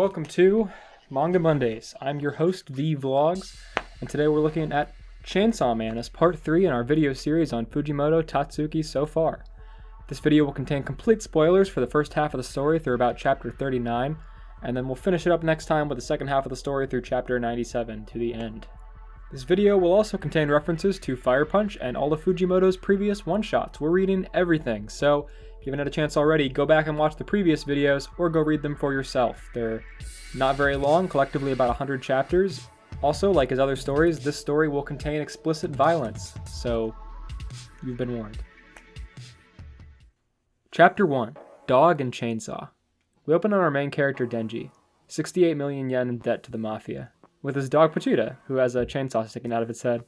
welcome to Manga Mondays. I'm your host, V Vlogs, and today we're looking at Chainsawman as part 3 in our video series on Fujimoto Tatsuki so far. This video will contain complete spoilers for the first half of the story through about chapter 39, and then we'll finish it up next time with the second half of the story through chapter 97 to the end. This video will also contain references to Fire Punch and all of Fujimoto's previous one-shots. We're reading everything, so if you haven't had a chance already, go back and watch the previous videos or go read them for yourself. They're not very long, collectively about 100 chapters. Also, like his other stories, this story will contain explicit violence, so you've been warned. Chapter 1, Dog and Chainsaw. We open on our main character Denji, 68 million yen in debt to the mafia, with his dog Pochita, who has a chainsaw sticking out of its head.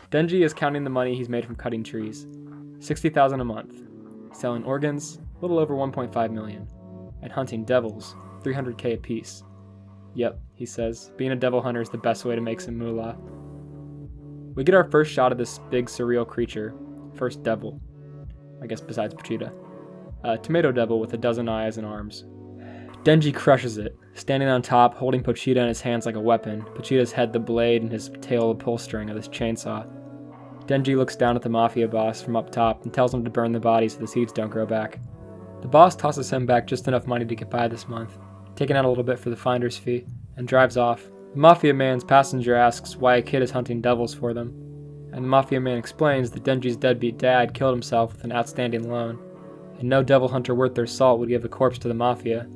Denji is counting the money he's made from cutting trees, 60,000 a month, selling organs, a little over 1.5 million, and hunting devils, 300k apiece. Yep, he says, being a devil hunter is the best way to make some moolah. We get our first shot of this big surreal creature, first devil, I guess besides Pochita, a tomato devil with a dozen eyes and arms. Denji crushes it, standing on top, holding Pochita in his hands like a weapon, Pochita's head the blade and his tail the pull string of his chainsaw. Denji looks down at the mafia boss from up top and tells him to burn the body so the seeds don't grow back. The boss tosses him back just enough money to get by this month, taking out a little bit for the finder's fee, and drives off. The mafia man's passenger asks why a kid is hunting devils for them, and the mafia man explains that Denji's deadbeat dad killed himself with an outstanding loan, and no devil hunter worth their salt would give a corpse to the mafia.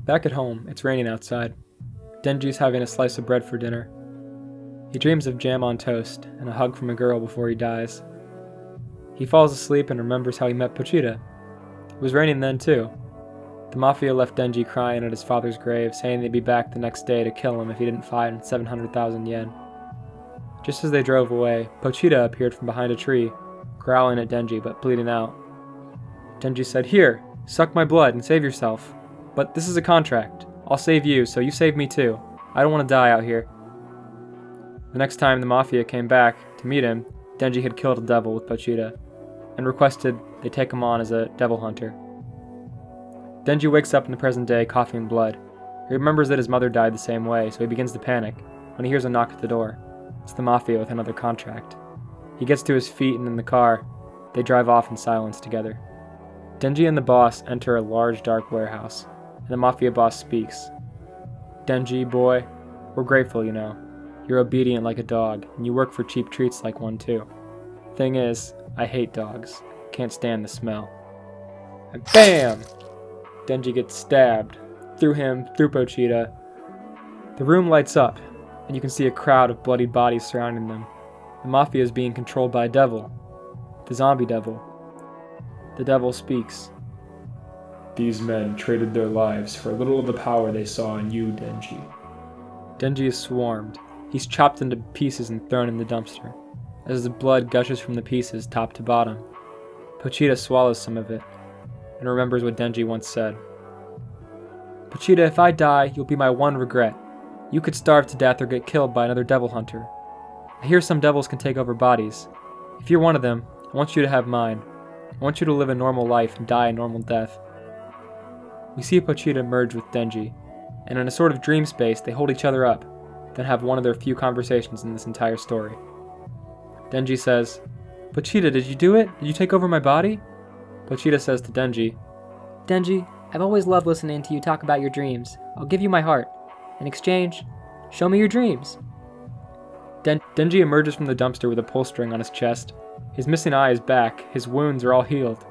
Back at home, it's raining outside. Denji's having a slice of bread for dinner. He dreams of jam on toast and a hug from a girl before he dies. He falls asleep and remembers how he met Pochita. It was raining then too. The mafia left Denji crying at his father's grave, saying they'd be back the next day to kill him if he didn't find 700,000 yen. Just as they drove away, Pochita appeared from behind a tree, growling at Denji but bleeding out. Denji said, "Here, suck my blood and save yourself. But this is a contract. I'll save you, so you save me too. I don't want to die out here." The next time the mafia came back to meet him, Denji had killed a devil with Pochita, and requested they take him on as a devil hunter. Denji wakes up in the present day coughing blood. He remembers that his mother died the same way, so he begins to panic when he hears a knock at the door. It's the mafia with another contract. He gets to his feet and in the car, they drive off in silence together. Denji and the boss enter a large dark warehouse, and the mafia boss speaks. "Denji, boy, we're grateful, you know. You're obedient like a dog, and you work for cheap treats like one too. Thing is, I hate dogs. Can't stand the smell." And BAM! Denji gets stabbed. Through him, through Pochita. The room lights up, and you can see a crowd of bloodied bodies surrounding them. The mafia is being controlled by a devil. The zombie devil. The devil speaks. "These men traded their lives for a little of the power they saw in you, Denji." Denji is swarmed. He's chopped into pieces and thrown in the dumpster, as the blood gushes from the pieces top to bottom. Pochita swallows some of it, and remembers what Denji once said. "Pochita, if I die, you'll be my one regret. You could starve to death or get killed by another devil hunter. I hear some devils can take over bodies. If you're one of them, I want you to have mine. I want you to live a normal life and die a normal death." We see Pochita merge with Denji, and in a sort of dream space they hold each other up, then have one of their few conversations in this entire story. Denji says, "Pochita, did you do it? Did you take over my body?" Pochita says to Denji, "Denji, I've always loved listening to you talk about your dreams. I'll give you my heart. In exchange, show me your dreams." Denji emerges from the dumpster with a pull string on his chest. His missing eye is back, his wounds are all healed.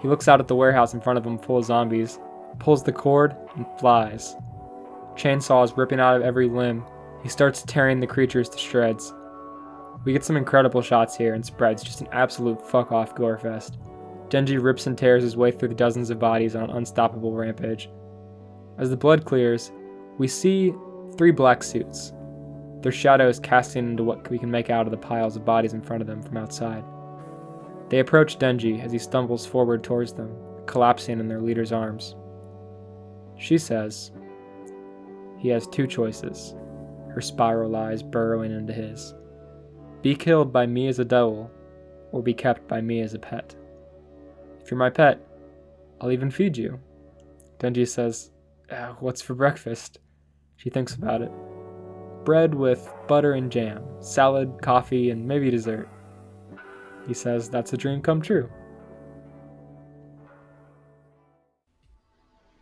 He looks out at the warehouse in front of him full of zombies, pulls the cord, and flies. Chainsaws ripping out of every limb. He starts tearing the creatures to shreds. We get some incredible shots here and spreads, just an absolute fuck-off gorefest. Denji rips and tears his way through the dozens of bodies on an unstoppable rampage. As the blood clears, we see 3 black suits, their shadows casting into what we can make out of the piles of bodies in front of them from outside. They approach Denji as he stumbles forward towards them, collapsing in their leader's arms. She says, he has 2 choices, her spiral eyes burrowing into his. Be killed by me as a devil, or be kept by me as a pet. If you're my pet, I'll even feed you. Denji says, What's for breakfast? She thinks about it. Bread with butter and jam, salad, coffee, and maybe dessert. He says that's a dream come true.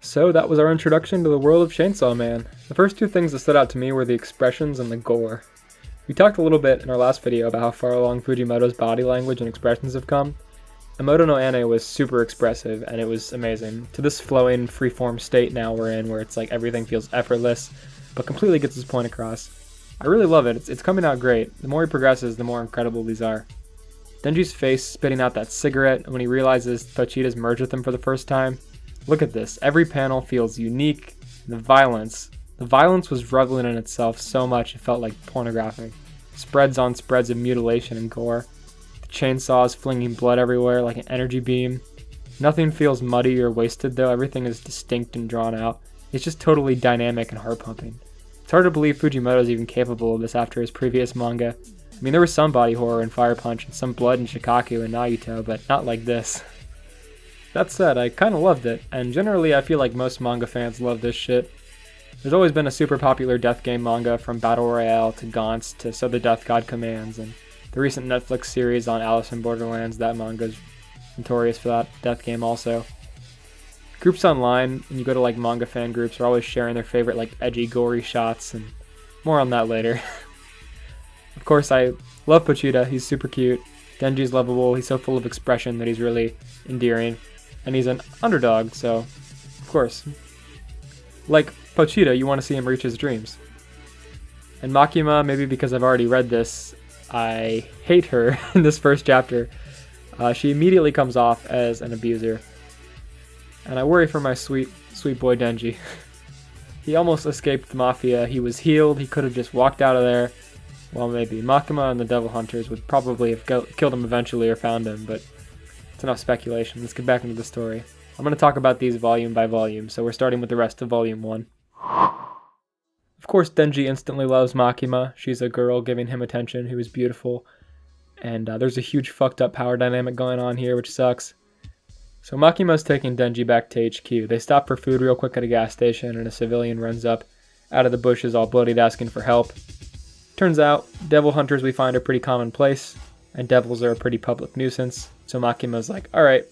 So that was our introduction to the world of Chainsaw Man. The first two things that stood out to me were the expressions and the gore. We talked a little bit in our last video about how far along Fujimoto's body language and expressions have come. Emoto no Ane was super expressive, and it was amazing. To this flowing, freeform state now we're in, where it's like everything feels effortless, but completely gets his point across. I really love it. It's coming out great. The more he progresses, the more incredible these are. Denji's face spitting out that cigarette when he realizes Tochida's merged with him for the first time. Look at this. Every panel feels unique. The violence was reveling in itself so much it felt like pornographic. Spreads on spreads of mutilation and gore. The chainsaws flinging blood everywhere like an energy beam. Nothing feels muddy or wasted though. Everything is distinct and drawn out. It's just totally dynamic and heart-pumping. It's hard to believe Fujimoto's even capable of this after his previous manga. I mean, there was some body horror in Fire Punch and some blood in Shikaku and Naruto, but not like this. That said, I kinda loved it, and generally I feel like most manga fans love this shit. There's always been a super popular death game manga, from Battle Royale to Gaunt's to So the Death God Commands, and the recent Netflix series on Alice in Borderlands, that manga's notorious for that death game also. Groups online, and you go to like manga fan groups, are always sharing their favorite like edgy, gory shots, and more on that later. Of course, I love Pochita, he's super cute. Denji's lovable, he's so full of expression that he's really endearing. And he's an underdog, so of course. Like Pochita, you want to see him reach his dreams. And Makima, maybe because I've already read this, I hate her in this first chapter. She immediately comes off as an abuser. And I worry for my sweet boy Denji. He almost escaped the Mafia, he was healed, he could have just walked out of there. Well, maybe. Makima and the Devil Hunters would probably have killed him eventually or found him, but it's enough speculation. Let's get back into the story. I'm going to talk about these volume by volume, so we're starting with the rest of Volume 1. Of course, Denji instantly loves Makima. She's a girl giving him attention who is beautiful, and there's a huge fucked up power dynamic going on here, which sucks. So Makima's taking Denji back to HQ. They stop for food real quick at a gas station, and a civilian runs up out of the bushes all bloodied asking for help. Turns out, devil hunters we find are pretty commonplace, and devils are a pretty public nuisance, so Makima's like, alright,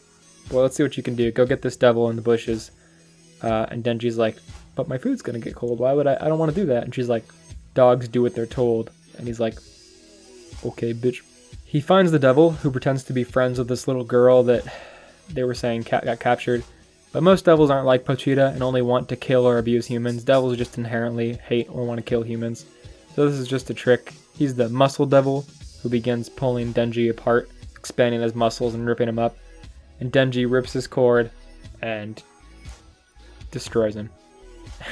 well, let's see what you can do. Go get this devil in the bushes. And Denji's like, but my food's gonna get cold. Why would I don't want to do that. And she's like, dogs do what they're told. And he's like, okay, bitch. He finds the devil, who pretends to be friends with this little girl that they were saying got captured. But most devils aren't like Pochita and only want to kill or abuse humans. Devils just inherently hate or want to kill humans. So this is just a trick. He's the muscle devil, who begins pulling Denji apart, expanding his muscles and ripping him up. And Denji rips his cord and destroys him.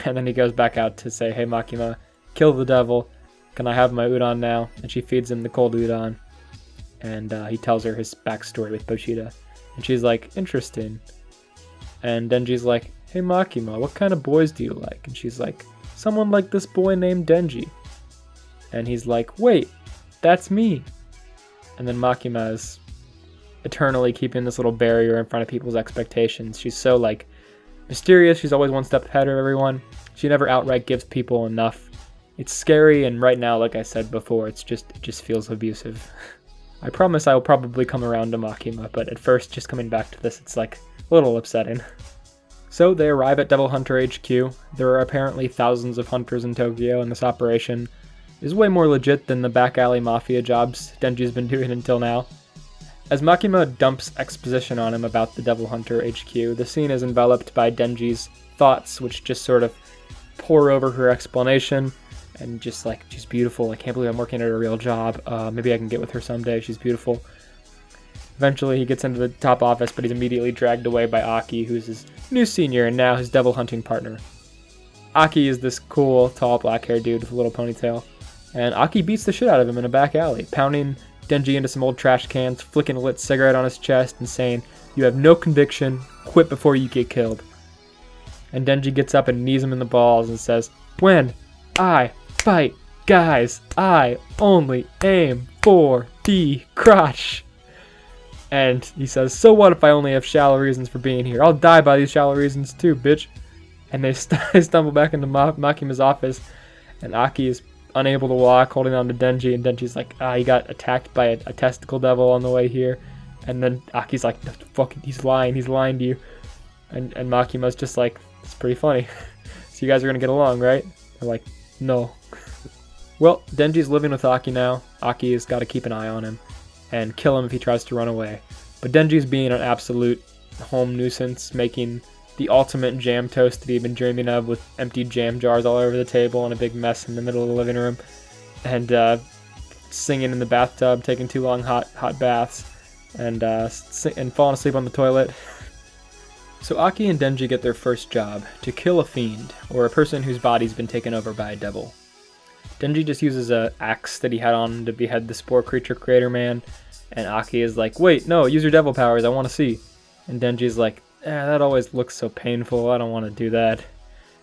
And then he goes back out to say, hey Makima, kill the devil. Can I have my udon now? And she feeds him the cold udon. And he tells her his backstory with Pochita. And she's like, interesting. And Denji's like, hey Makima, what kind of boys do you like? And she's like, someone like this boy named Denji. And he's like, wait, that's me. And then Makima is eternally keeping this little barrier in front of people's expectations. She's so like mysterious. She's always one step ahead of everyone. She never outright gives people enough. It's scary, and right now, like I said before, it just feels abusive. I promise I will probably come around to Makima, but at first, just coming back to this, it's like a little upsetting. So they arrive at Devil Hunter HQ. There are apparently thousands of hunters in Tokyo, and this operation is way more legit than the back alley mafia jobs Denji's been doing until now. As Makima dumps exposition on him about the Devil Hunter HQ, the scene is enveloped by Denji's thoughts, which just sort of pour over her explanation, and just like, she's beautiful, I can't believe I'm working at a real job, maybe I can get with her someday, she's beautiful. Eventually he gets into the top office, but he's immediately dragged away by Aki, who's his new senior and now his devil hunting partner. Aki is this cool, tall, black-haired dude with a little ponytail, and Aki beats the shit out of him in a back alley, pounding Denji into some old trash cans, flicking a lit cigarette on his chest, and saying, you have no conviction, quit before you get killed. And Denji gets up and knees him in the balls and says, when I fight guys, I only aim for the crotch. And he says, so what if I only have shallow reasons for being here? I'll die by these shallow reasons too, bitch. And they stumble back into Makima's office, and Aki is unable to walk, holding on to Denji, and Denji's like, he got attacked by a testicle devil on the way here. And then Aki's like, fuck, he's lying to you. And Makima's just like, it's pretty funny. So you guys are gonna get along, right? They're like, no. Well, Denji's living with Aki now. Aki has got to keep an eye on him and kill him if he tries to run away. But Denji's being an absolute home nuisance, making the ultimate jam toast that he'd been dreaming of, with empty jam jars all over the table and a big mess in the middle of the living room, and singing in the bathtub, taking too long hot baths, and falling asleep on the toilet. So Aki and Denji get their first job, to kill a fiend, or a person whose body's been taken over by a devil. Denji just uses an axe that he had on to behead the spore creature creator man, and Aki is like, wait, no, use your devil powers, I want to see. And Denji's like, that always looks so painful, I don't want to do that.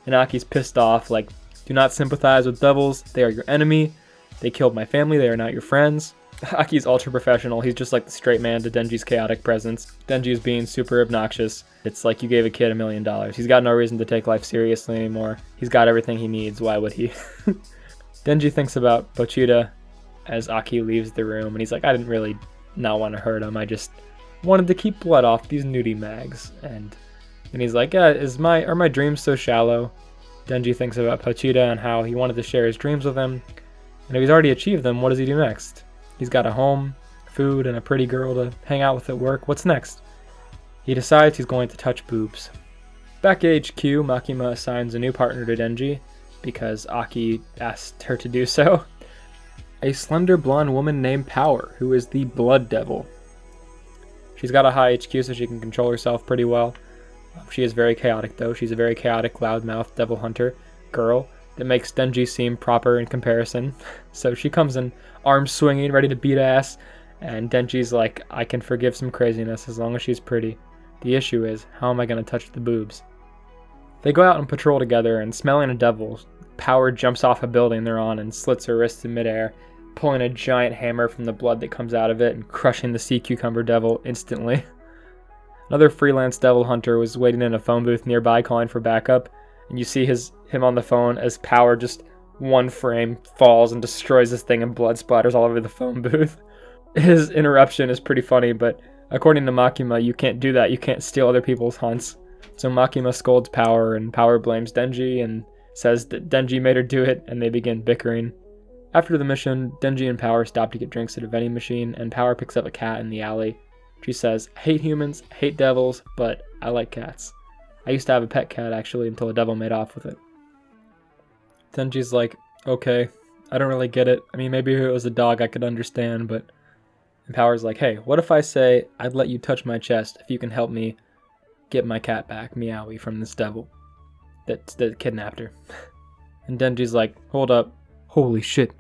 And Aki's pissed off, like, do not sympathize with devils, they are your enemy, they killed my family, they are not your friends. Aki's ultra professional, he's just like the straight man to Denji's chaotic presence. Denji is being super obnoxious. It's like you gave a kid $1 million. He's got no reason to take life seriously anymore. He's got everything he needs, why would he? Denji thinks about Pochita as Aki leaves the room, and he's like, I didn't really not want to hurt him, I just wanted to keep blood off these nudie mags. And he's like, are my dreams so shallow? Denji thinks about Pochita and how he wanted to share his dreams with him, and if he's already achieved them, what does he do next? He's got a home, food, and a pretty girl to hang out with at work. What's next? He decides he's going to touch boobs. Back at HQ, Makima assigns a new partner to Denji, because Aki asked her to do so. A slender blonde woman named Power, who is the Blood Devil. She's got a high HQ, so she can control herself pretty well. She is very chaotic, though. She's a very chaotic, loudmouth devil hunter girl that makes Denji seem proper in comparison. So she comes in arms swinging, ready to beat ass, and Denji's like, I can forgive some craziness as long as she's pretty. The issue is, how am I going to touch the boobs? They go out and patrol together, and smelling a devil, Power jumps off a building they're on and slits her wrists in midair, pulling a giant hammer from the blood that comes out of it and crushing the sea cucumber devil instantly. Another freelance devil hunter was waiting in a phone booth nearby calling for backup, and you see him on the phone as Power just one frame falls and destroys this thing and blood splatters all over the phone booth. His interruption is pretty funny, but according to Makima, you can't do that, you can't steal other people's hunts. So Makima scolds Power, and Power blames Denji and says that Denji made her do it, and they begin bickering. After the mission, Denji and Power stop to get drinks at a vending machine, and Power picks up a cat in the alley. She says, I hate humans, hate devils, but I like cats. I used to have a pet cat, actually, until a devil made off with it. Denji's like, okay, I don't really get it. I mean, maybe if it was a dog I could understand, but... And Power's like, hey, what if I say I'd let you touch my chest if you can help me get my cat back, Meowie, from this devil that kidnapped her? And Denji's like, hold up, holy shit.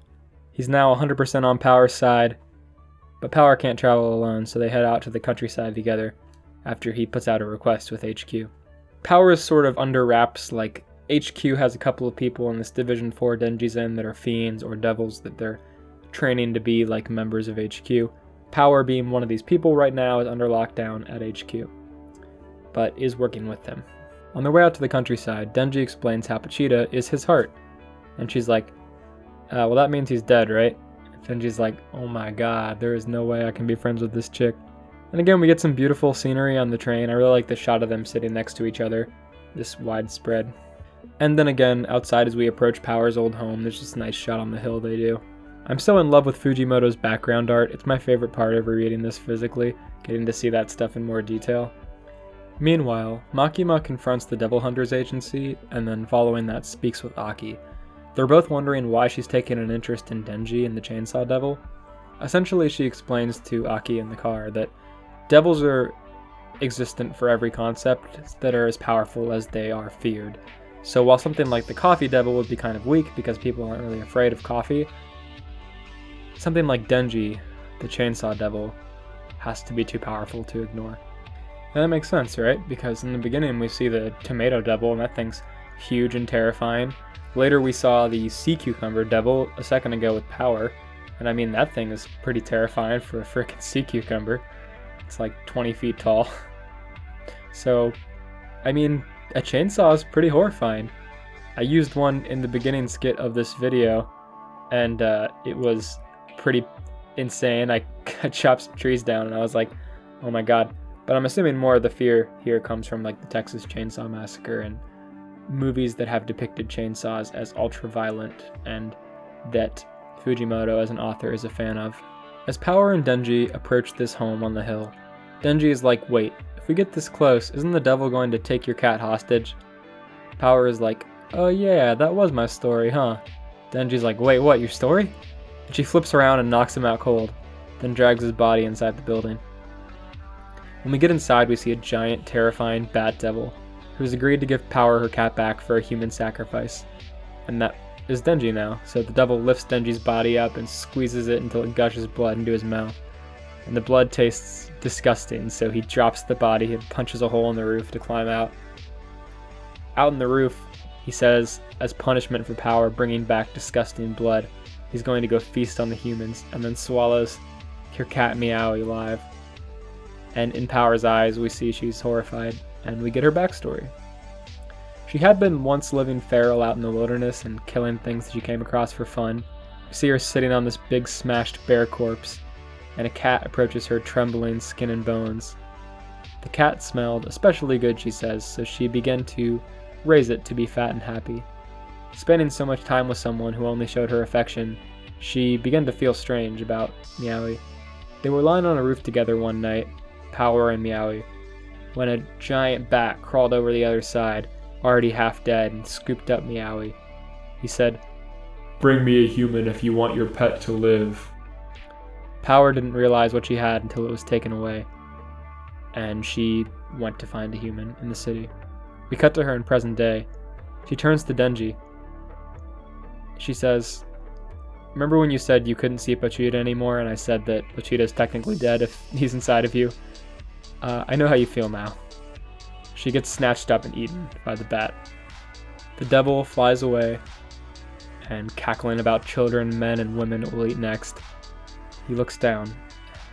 He's now 100% on Power's side, but Power can't travel alone, so they head out to the countryside together after he puts out a request with HQ. Power is sort of under wraps, like HQ has a couple of people in this Division 4 Denji's in that are fiends or devils that they're training to be like members of HQ. Power, being one of these people right now, is under lockdown at HQ, but is working with them. On their way out to the countryside, Denji explains how Pochita is his heart, and she's like, well, that means he's dead, right? And Denji's like, oh my god, there is no way I can be friends with this chick. And again, we get some beautiful scenery on the train. I really like the shot of them sitting next to each other, this widespread. And then again, outside as we approach Power's old home, there's just a nice shot on the hill they do. I'm so in love with Fujimoto's background art. It's my favorite part of reading this physically, getting to see that stuff in more detail. Meanwhile, Makima confronts the Devil Hunters Agency, and then following that speaks with Aki. They're both wondering why she's taking an interest in Denji and the Chainsaw Devil. Essentially, she explains to Aki in the car that devils are existent for every concept that are as powerful as they are feared. So while something like the Coffee Devil would be kind of weak because people aren't really afraid of coffee, something like Denji, the Chainsaw Devil, has to be too powerful to ignore. And that makes sense, right? Because in the beginning we see the Tomato Devil, and that thing's huge and terrifying. Later we saw the Sea Cucumber Devil a second ago with Power, and I mean that thing is pretty terrifying for a frickin' sea cucumber. It's like 20 feet tall. So, I mean, a chainsaw is pretty horrifying. I used one in the beginning skit of this video, and it was pretty insane. I chopped some trees down, and I was like, oh my god. But I'm assuming more of the fear here comes from like the Texas Chainsaw Massacre and movies that have depicted chainsaws as ultra-violent, and that Fujimoto as an author is a fan of. As Power and Denji approach this home on the hill, Denji is like, wait, if we get this close, isn't the devil going to take your cat hostage? Power is like, oh yeah, that was my story, huh? Denji's like, wait, what, your story? And she flips around and knocks him out cold, then drags his body inside the building. When we get inside, we see a giant, terrifying bat devil who has agreed to give Power her cat back for a human sacrifice. And that is Denji now, so the devil lifts Denji's body up and squeezes it until it gushes blood into his mouth. And the blood tastes disgusting, so he drops the body and punches a hole in the roof to climb out. Out in the roof, he says, as punishment for Power bringing back disgusting blood, he's going to go feast on the humans, and then swallows your cat Meowie alive. And in Power's eyes, we see she's horrified, and we get her backstory. She had been once living feral out in the wilderness and killing things that she came across for fun. We see her sitting on this big smashed bear corpse, and a cat approaches her trembling skin and bones. The cat smelled especially good, she says, so she began to raise it to be fat and happy. Spending so much time with someone who only showed her affection, she began to feel strange about Meowie. They were lying on a roof together one night, Power and Meowie, when a giant bat crawled over the other side, already half dead, and scooped up Meowie. He said, "Bring me a human if you want your pet to live." Power didn't realize what she had until it was taken away, and she went to find a human in the city. We cut to her in present day. She turns to Denji. She says, "Remember when you said you couldn't see Pochita anymore, and I said that Pochita's technically dead if he's inside of you? I know how you feel now." She gets snatched up and eaten by the bat. The devil flies away, and cackling about children, men, and women it will eat next. He looks down.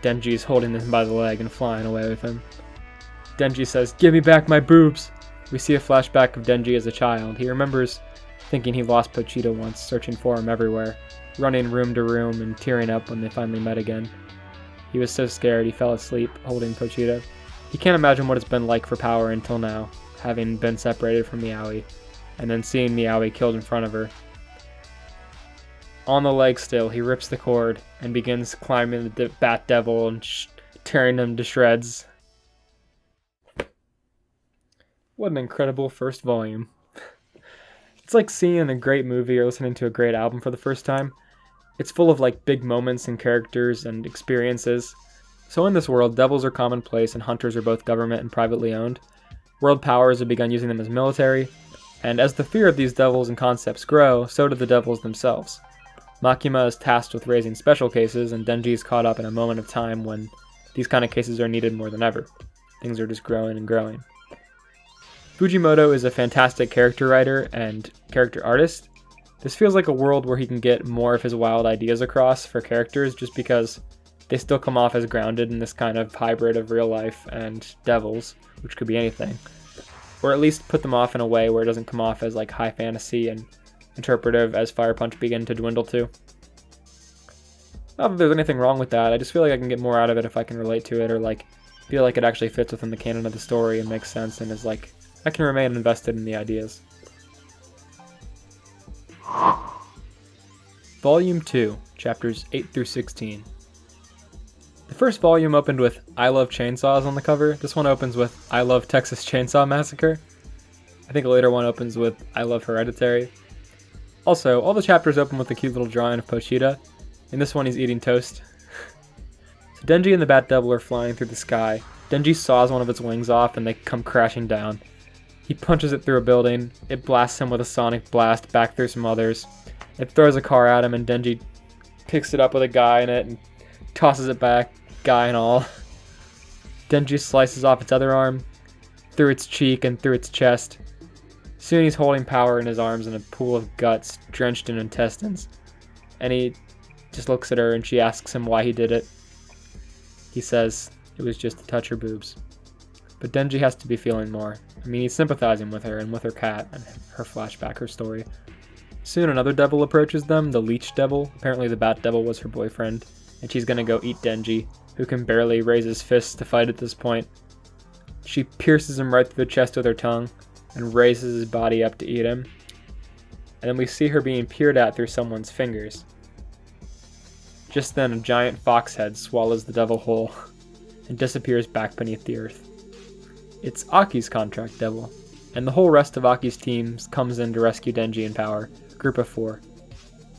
Denji is holding him by the leg and flying away with him. Denji says, "Give me back my boobs!" We see a flashback of Denji as a child. He remembers thinking he lost Pochita once, searching for him everywhere, running room to room and tearing up when they finally met again. He was so scared he fell asleep holding Pochita. He can't imagine what it's been like for Power until now, having been separated from Meowie, and then seeing Meowie killed in front of her. On the leg still, he rips the cord and begins climbing the bat devil and tearing him to shreds. What an incredible first volume. It's like seeing a great movie or listening to a great album for the first time. It's full of like big moments and characters and experiences. So in this world, devils are commonplace and hunters are both government and privately owned. World powers have begun using them as military, and as the fear of these devils and concepts grow, so do the devils themselves. Makima is tasked with raising special cases, and Denji is caught up in a moment of time when these kind of cases are needed more than ever. Things are just growing and growing. Fujimoto is a fantastic character writer and character artist. This feels like a world where he can get more of his wild ideas across for characters just because they still come off as grounded in this kind of hybrid of real life and devils, which could be anything. Or at least put them off in a way where it doesn't come off as like high fantasy and interpretive as Fire Punch begin to dwindle to. Not that there's anything wrong with that, I just feel like I can get more out of it if I can relate to it or like feel like it actually fits within the canon of the story and makes sense and is like, I can remain invested in the ideas. Volume 2, Chapters 8 through 16. The first volume opened with "I Love Chainsaws" on the cover. This one opens with "I Love Texas Chainsaw Massacre." I think a later one opens with "I Love Hereditary." Also, all the chapters open with a cute little drawing of Pochita. In this one, he's eating toast. So Denji and the Bat Devil are flying through the sky. Denji saws one of its wings off and they come crashing down. He punches it through a building. It blasts him with a sonic blast back through some others. It throws a car at him and Denji picks it up with a guy in it and tosses it back, guy and all. Denji slices off its other arm, through its cheek and through its chest. Soon he's holding Power in his arms in a pool of guts, drenched in intestines. And he just looks at her and she asks him why he did it. He says it was just to touch her boobs. But Denji has to be feeling more. I mean, he's sympathizing with her and with her cat and her flashback, her story. Soon another devil approaches them, the Leech Devil. Apparently the Bat Devil was her boyfriend, and she's gonna go eat Denji, who can barely raise his fists to fight at this point. She pierces him right through the chest with her tongue and raises his body up to eat him. And then we see her being peered at through someone's fingers. Just then a giant fox head swallows the devil whole and disappears back beneath the earth. It's Aki's contract devil, and the whole rest of Aki's team comes in to rescue Denji and Power, group of 4.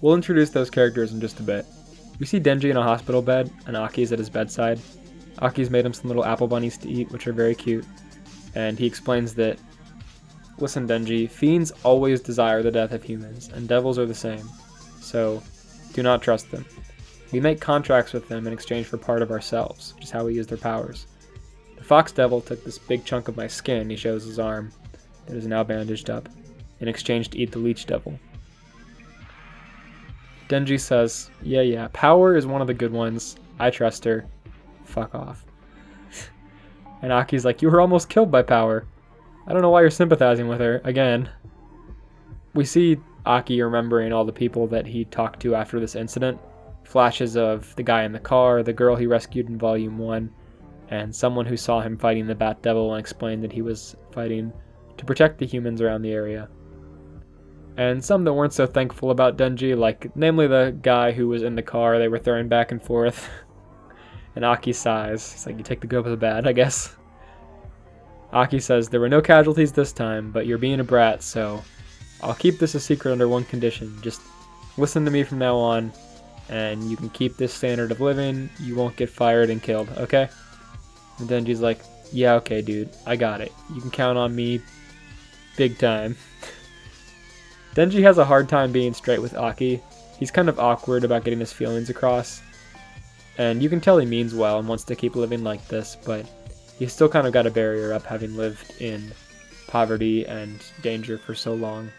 We'll introduce those characters in just a bit. We see Denji in a hospital bed, and Aki's at his bedside. Aki's made him some little apple bunnies to eat, which are very cute, and he explains that, listen Denji, fiends always desire the death of humans, and devils are the same, so do not trust them. We make contracts with them in exchange for part of ourselves, which is how we use their powers. The Fox Devil took this big chunk of my skin, he shows his arm, that is now bandaged up, in exchange to eat the Leech Devil. Denji says, yeah, Power is one of the good ones, I trust her, fuck off. And Aki's like, you were almost killed by Power. I don't know why you're sympathizing with her, again. We see Aki remembering all the people that he talked to after this incident. Flashes of the guy in the car, the girl he rescued in Volume 1, and someone who saw him fighting the Bat Devil and explained that he was fighting to protect the humans around the area. And some that weren't so thankful about Denji, like namely the guy who was in the car they were throwing back and forth. And Aki sighs. He's like, you take the good with the bad, I guess. Aki says, there were no casualties this time, but you're being a brat, so I'll keep this a secret under one condition. Just listen to me from now on, and you can keep this standard of living. You won't get fired and killed, okay? And Denji's like, yeah, okay, dude, I got it. You can count on me big time. Denji has a hard time being straight with Aki. He's kind of awkward about getting his feelings across. And you can tell he means well and wants to keep living like this, but he's still kind of got a barrier up having lived in poverty and danger for so long.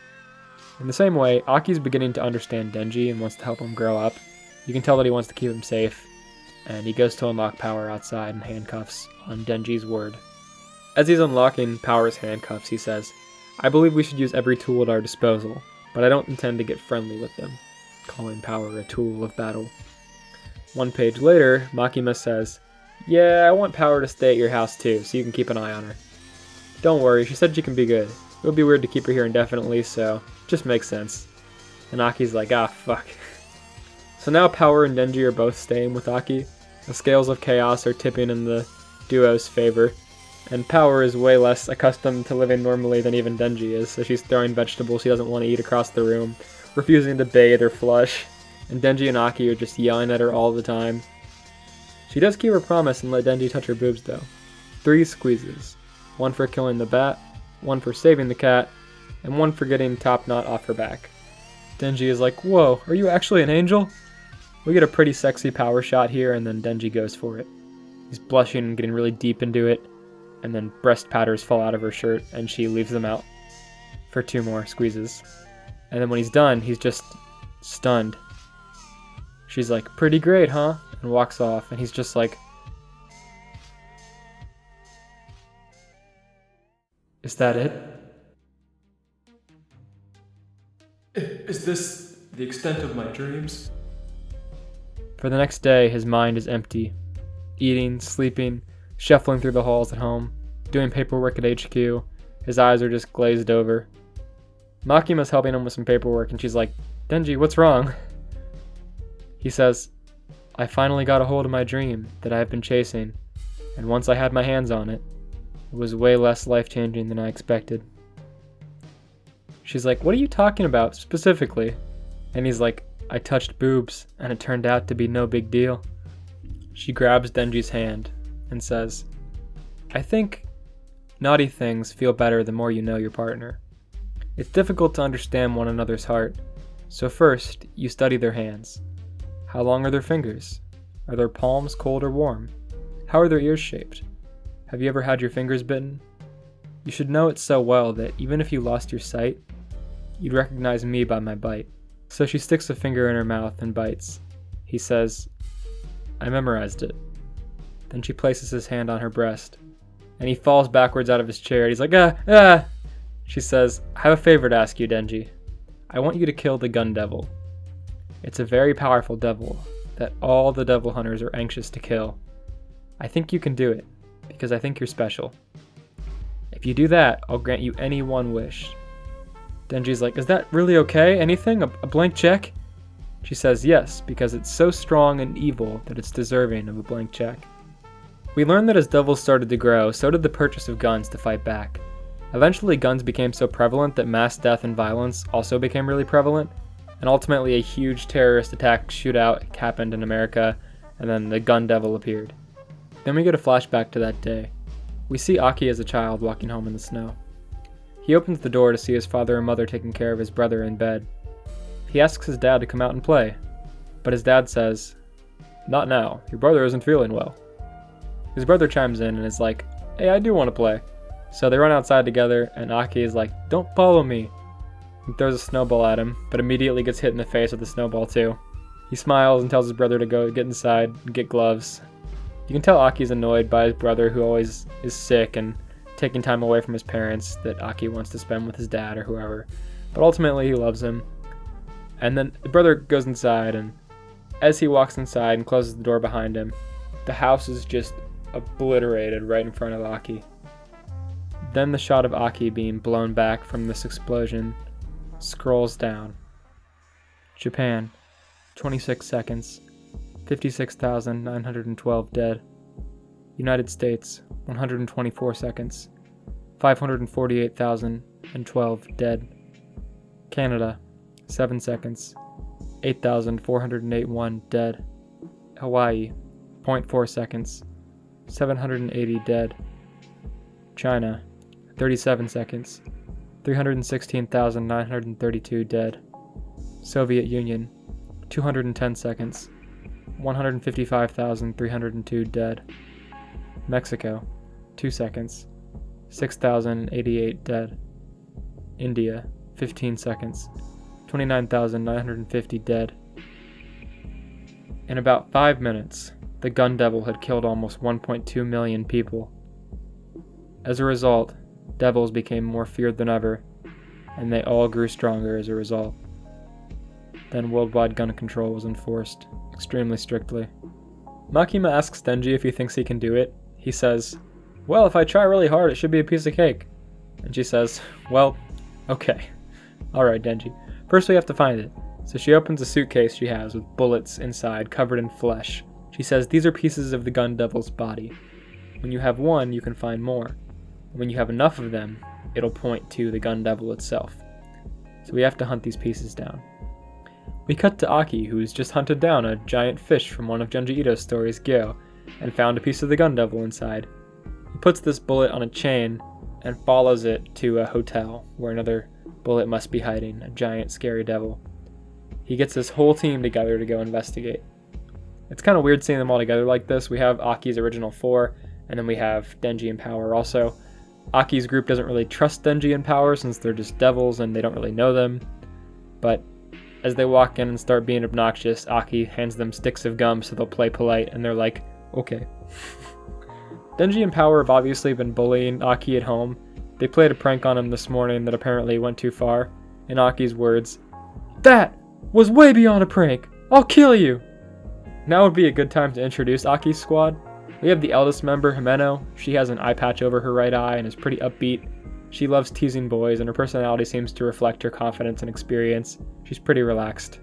In the same way, Aki's beginning to understand Denji and wants to help him grow up. You can tell that he wants to keep him safe, and he goes to unlock Power outside in handcuffs on Denji's word. As he's unlocking Power's handcuffs, he says, I believe we should use every tool at our disposal, but I don't intend to get friendly with them, calling Power a tool of battle. One page later, Makima says, yeah, I want Power to stay at your house too, so you can keep an eye on her. Don't worry, she said she can be good. It would be weird to keep her here indefinitely, so just makes sense. And Aki's like, ah, fuck. So now Power and Denji are both staying with Aki. The scales of chaos are tipping in the duo's favor, and Power is way less accustomed to living normally than even Denji is, so she's throwing vegetables she doesn't want to eat across the room, refusing to bathe or flush, and Denji and Aki are just yelling at her all the time. She does keep her promise and let Denji touch her boobs though. 3 squeezes. 1 for killing the bat, 1 for saving the cat, and 1 for getting top knot off her back. Denji is like, whoa, are you actually an angel? We get a pretty sexy Power shot here, and then Denji goes for it. He's blushing and getting really deep into it, and then breast patters fall out of her shirt, and she leaves them out for 2 more squeezes. And then when he's done, he's just stunned. She's like, pretty great, huh? And walks off, and he's just like, is that it? Is this the extent of my dreams? For the next day, his mind is empty. Eating, sleeping, shuffling through the halls at home, doing paperwork at HQ. His eyes are just glazed over. Makima's helping him with some paperwork, and she's like, Denji, what's wrong? He says, I finally got a hold of my dream that I have been chasing, and once I had my hands on it, it was way less life-changing than I expected. She's like, what are you talking about, specifically? And he's like, I touched boobs, and it turned out to be no big deal. She grabs Denji's hand and says, I think naughty things feel better the more you know your partner. It's difficult to understand one another's heart, so first, you study their hands. How long are their fingers? Are their palms cold or warm? How are their ears shaped? Have you ever had your fingers bitten? You should know it so well that even if you lost your sight, you'd recognize me by my bite. So she sticks a finger in her mouth and bites. He says, I memorized it. Then she places his hand on her breast, and he falls backwards out of his chair. He's like, ah, ah. She says, I have a favor to ask you, Denji. I want you to kill the gun devil. It's a very powerful devil that all the devil hunters are anxious to kill. I think you can do it, because I think you're special. If you do that, I'll grant you any one wish. Denji's like, is that really okay? Anything? A blank check? She says yes, because it's so strong and evil that it's deserving of a blank check. We learned that as devils started to grow, so did the purchase of guns to fight back. Eventually, guns became so prevalent that mass death and violence also became really prevalent, and ultimately a huge terrorist attack shootout happened in America, and then the gun devil appeared. Then we get a flashback to that day. We see Aki as a child walking home in the snow. He opens the door to see his father and mother taking care of his brother in bed. He asks his dad to come out and play, but his dad says, not now, your brother isn't feeling well. His brother chimes in and is like, hey, I do want to play. So they run outside together, and Aki is like, don't follow me. He throws a snowball at him, but immediately gets hit in the face with a snowball too. He smiles and tells his brother to go get inside and get gloves. You can tell Aki's annoyed by his brother, who always is sick and taking time away from his parents that Aki wants to spend with his dad or whoever. But ultimately he loves him. And then the brother goes inside, and as he walks inside and closes the door behind him, the house is just obliterated right in front of Aki. Then the shot of Aki being blown back from this explosion scrolls down. Japan, 26 seconds, 56,912 dead. United States, 124 seconds, 548,012 dead. Canada, 7 seconds, 8,481 dead. Hawaii, 0.4 seconds, 780 dead. China, 37 seconds, 316,932 dead. Soviet Union, 210 seconds, 155,302 dead. Mexico, 2 seconds, 6,088 dead. India, 15 seconds, 29,950 dead. In about 5 minutes, the gun devil had killed almost 1.2 million people. As a result, devils became more feared than ever, and they all grew stronger as a result. Then worldwide gun control was enforced, extremely strictly. Makima asks Denji if he thinks he can do it. He says, well, if I try really hard, it should be a piece of cake. And she says, well, okay. Alright, Denji. First we have to find it. So she opens a suitcase she has with bullets inside, covered in flesh. She says these are pieces of the gun devil's body. When you have one, you can find more. When you have enough of them, it'll point to the gun devil itself. So we have to hunt these pieces down. We cut to Aki, who's just hunted down a giant fish from one of Junji Ito's stories, Gyo, and found a piece of the gun devil inside. He puts this bullet on a chain and follows it to a hotel where another bullet must be hiding, a giant scary devil. He gets his whole team together to go investigate. It's kind of weird seeing them all together like this. We have Aki's original 4, and then we have Denji and Power also. Aki's group doesn't really trust Denji and Power since they're just devils and they don't really know them. But as they walk in and start being obnoxious, Aki hands them sticks of gum so they'll play polite, and they're like, okay. Denji and Power have obviously been bullying Aki at home. They played a prank on him this morning that apparently went too far. In Aki's words, that was way beyond a prank. I'll kill you. Now would be a good time to introduce Aki's squad. We have the eldest member, Himeno. She has an eye patch over her right eye and is pretty upbeat. She loves teasing boys, and her personality seems to reflect her confidence and experience. She's pretty relaxed.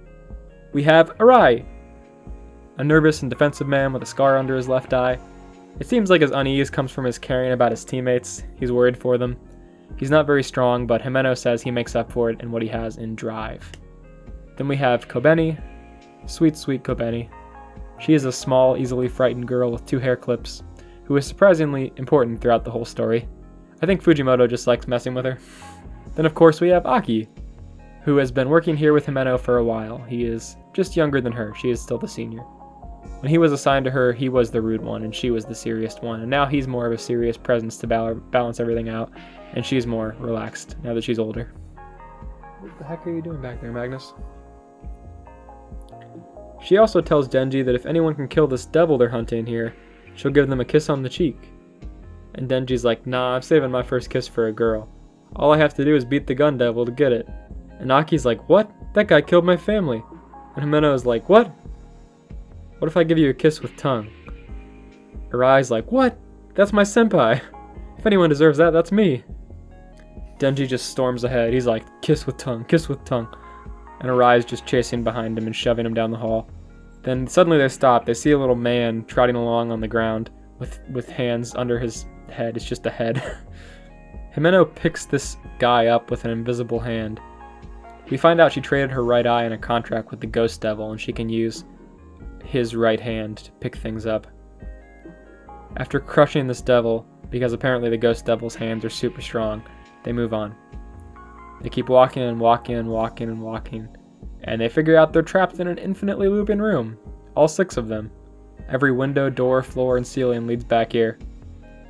We have Arai, a nervous and defensive man with a scar under his left eye. It seems like his unease comes from his caring about his teammates. He's worried for them. He's not very strong, but Himeno says he makes up for it in what he has in drive. Then we have Kobeni, sweet, sweet Kobeni. She is a small, easily frightened girl with 2 hair clips, who is surprisingly important throughout the whole story. I think Fujimoto just likes messing with her. Then of course we have Aki, who has been working here with Himeno for a while. He is just younger than her. She is still the senior. When he was assigned to her, he was the rude one and she was the serious one, and now he's more of a serious presence to balance everything out, and she's more relaxed now that she's older. What the heck are you doing back there, Magnus? She also tells Denji that if anyone can kill this devil they're hunting here, she'll give them a kiss on the cheek. And Denji's like, nah, I'm saving my first kiss for a girl. All I have to do is beat the gun devil to get it. And Aki's like, what? That guy killed my family. And Himeno is like, what? What if I give you a kiss with tongue? Arai's like, what? That's my senpai. If anyone deserves that, that's me. Denji just storms ahead. He's like, kiss with tongue, kiss with tongue. And Arai's just chasing behind him and shoving him down the hall. Then suddenly they stop. They see a little man trotting along on the ground with hands under his head. It's just a head. Himeno picks this guy up with an invisible hand. We find out she traded her right eye in a contract with the Ghost Devil, and she can use his right hand to pick things up. After crushing this devil, because apparently the Ghost Devil's hands are super strong, they move on. They keep walking and walking and walking and walking, and they figure out they're trapped in an infinitely looping room. All 6 of them. Every window, door, floor, and ceiling leads back here.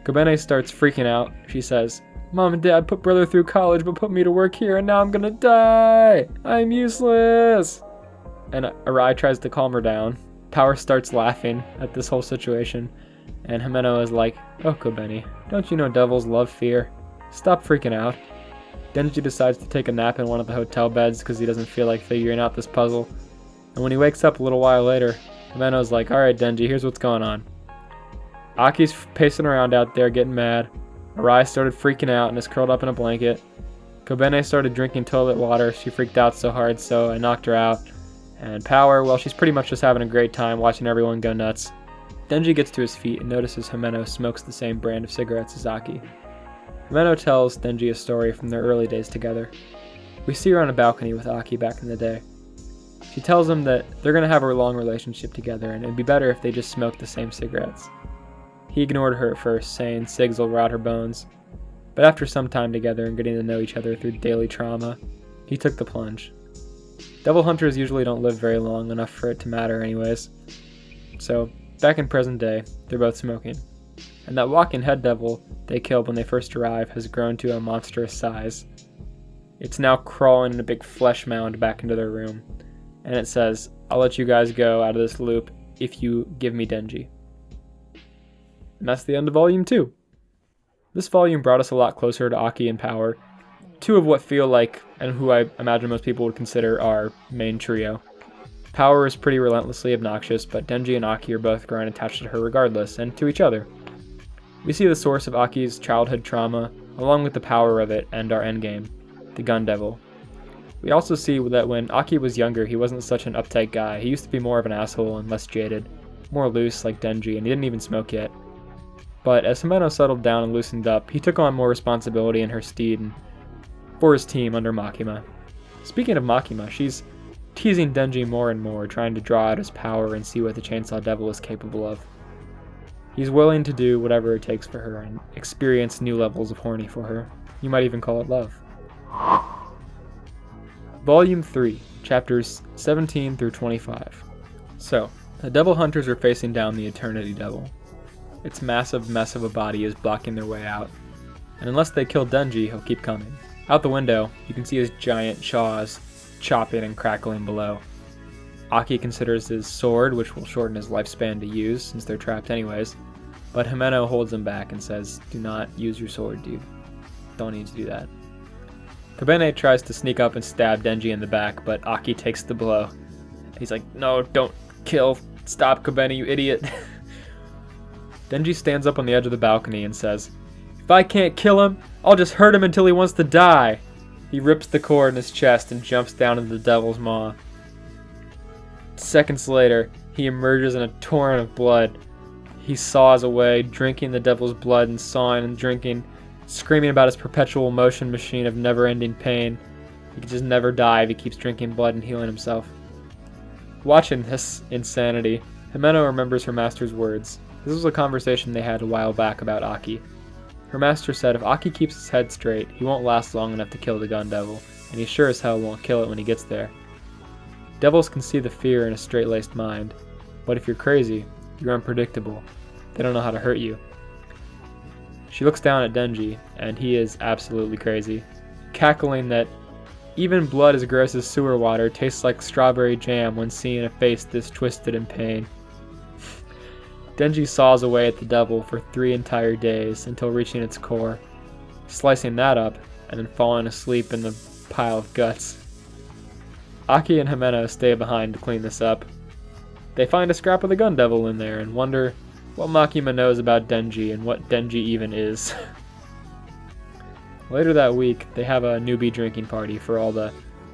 Kobene starts freaking out. She says, Mom and Dad put brother through college but put me to work here and now I'm gonna die! I'm useless! And Arai tries to calm her down. Power starts laughing at this whole situation. And Himeno is like, oh Kobene, don't you know devils love fear? Stop freaking out. Denji decides to take a nap in one of the hotel beds because he doesn't feel like figuring out this puzzle. And when he wakes up a little while later, Himeno's like, alright Denji, here's what's going on. Aki's pacing around out there getting mad. Arai started freaking out and is curled up in a blanket. Kobene started drinking toilet water. She freaked out so hard, so I knocked her out. And Power, well, she's pretty much just having a great time watching everyone go nuts. Denji gets to his feet and notices Himeno smokes the same brand of cigarettes as Aki. Himeno tells Denji a story from their early days together. We see her on a balcony with Aki back in the day. She tells him that they're going to have a long relationship together and it'd be better if they just smoked the same cigarettes. He ignored her at first, saying cigs will rot her bones. But after some time together and getting to know each other through daily trauma, he took the plunge. Devil hunters usually don't live very long enough for it to matter anyways. So, back in present day, they're both smoking. And that walking head devil they killed when they first arrived has grown to a monstrous size. It's now crawling in a big flesh mound back into their room. And it says, I'll let you guys go out of this loop if you give me Denji. And that's the end of Volume 2. This volume brought us a lot closer to Aki and Power, 2 of what feel like, and who I imagine most people would consider our main trio. Power is pretty relentlessly obnoxious, but Denji and Aki are both growing attached to her regardless, and to each other. We see the source of Aki's childhood trauma, along with the power of it and our endgame, the Gun Devil. We also see that when Aki was younger, he wasn't such an uptight guy. He used to be more of an asshole and less jaded, more loose like Denji, and he didn't even smoke yet. But as Himeno settled down and loosened up, he took on more responsibility in her stead and for his team under Makima. Speaking of Makima, she's teasing Denji more and more, trying to draw out his power and see what the Chainsaw Devil is capable of. He's willing to do whatever it takes for her and experience new levels of horny for her. You might even call it love. Volume 3, chapters 17 through 25. So, the Devil Hunters are facing down the Eternity Devil. Its massive mess of a body is blocking their way out, and unless they kill Denji, he'll keep coming. Out the window, you can see his giant jaws chopping and crackling below. Aki considers his sword, which will shorten his lifespan to use, since they're trapped anyways, but Himeno holds him back and says, do not use your sword, dude. Don't need to do that. Kobene tries to sneak up and stab Denji in the back, but Aki takes the blow. He's like, no, don't kill. Stop, Kobene, you idiot. Denji stands up on the edge of the balcony and says, if I can't kill him, I'll just hurt him until he wants to die. He rips the cord in his chest and jumps down into the devil's maw. Seconds later, he emerges in a torrent of blood. He saws away, drinking the devil's blood and sawing and drinking, screaming about his perpetual motion machine of never-ending pain. He can just never die if he keeps drinking blood and healing himself. Watching this insanity, Himeno remembers her master's words. This was a conversation they had a while back about Aki. Her master said if Aki keeps his head straight, he won't last long enough to kill the Gun Devil, and he sure as hell won't kill it when he gets there. Devils can see the fear in a straight-laced mind, but if you're crazy, you're unpredictable. They don't know how to hurt you. She looks down at Denji, and he is absolutely crazy, cackling that even blood as gross as sewer water tastes like strawberry jam when seeing a face this twisted in pain. Denji saws away at the devil for 3 entire days until reaching its core, slicing that up and then falling asleep in the pile of guts. Aki and Himeno stay behind to clean this up. They find a scrap of the gun devil in there and wonder what Makima knows about Denji and what Denji even is. Later that week, they have a newbie drinking party for all the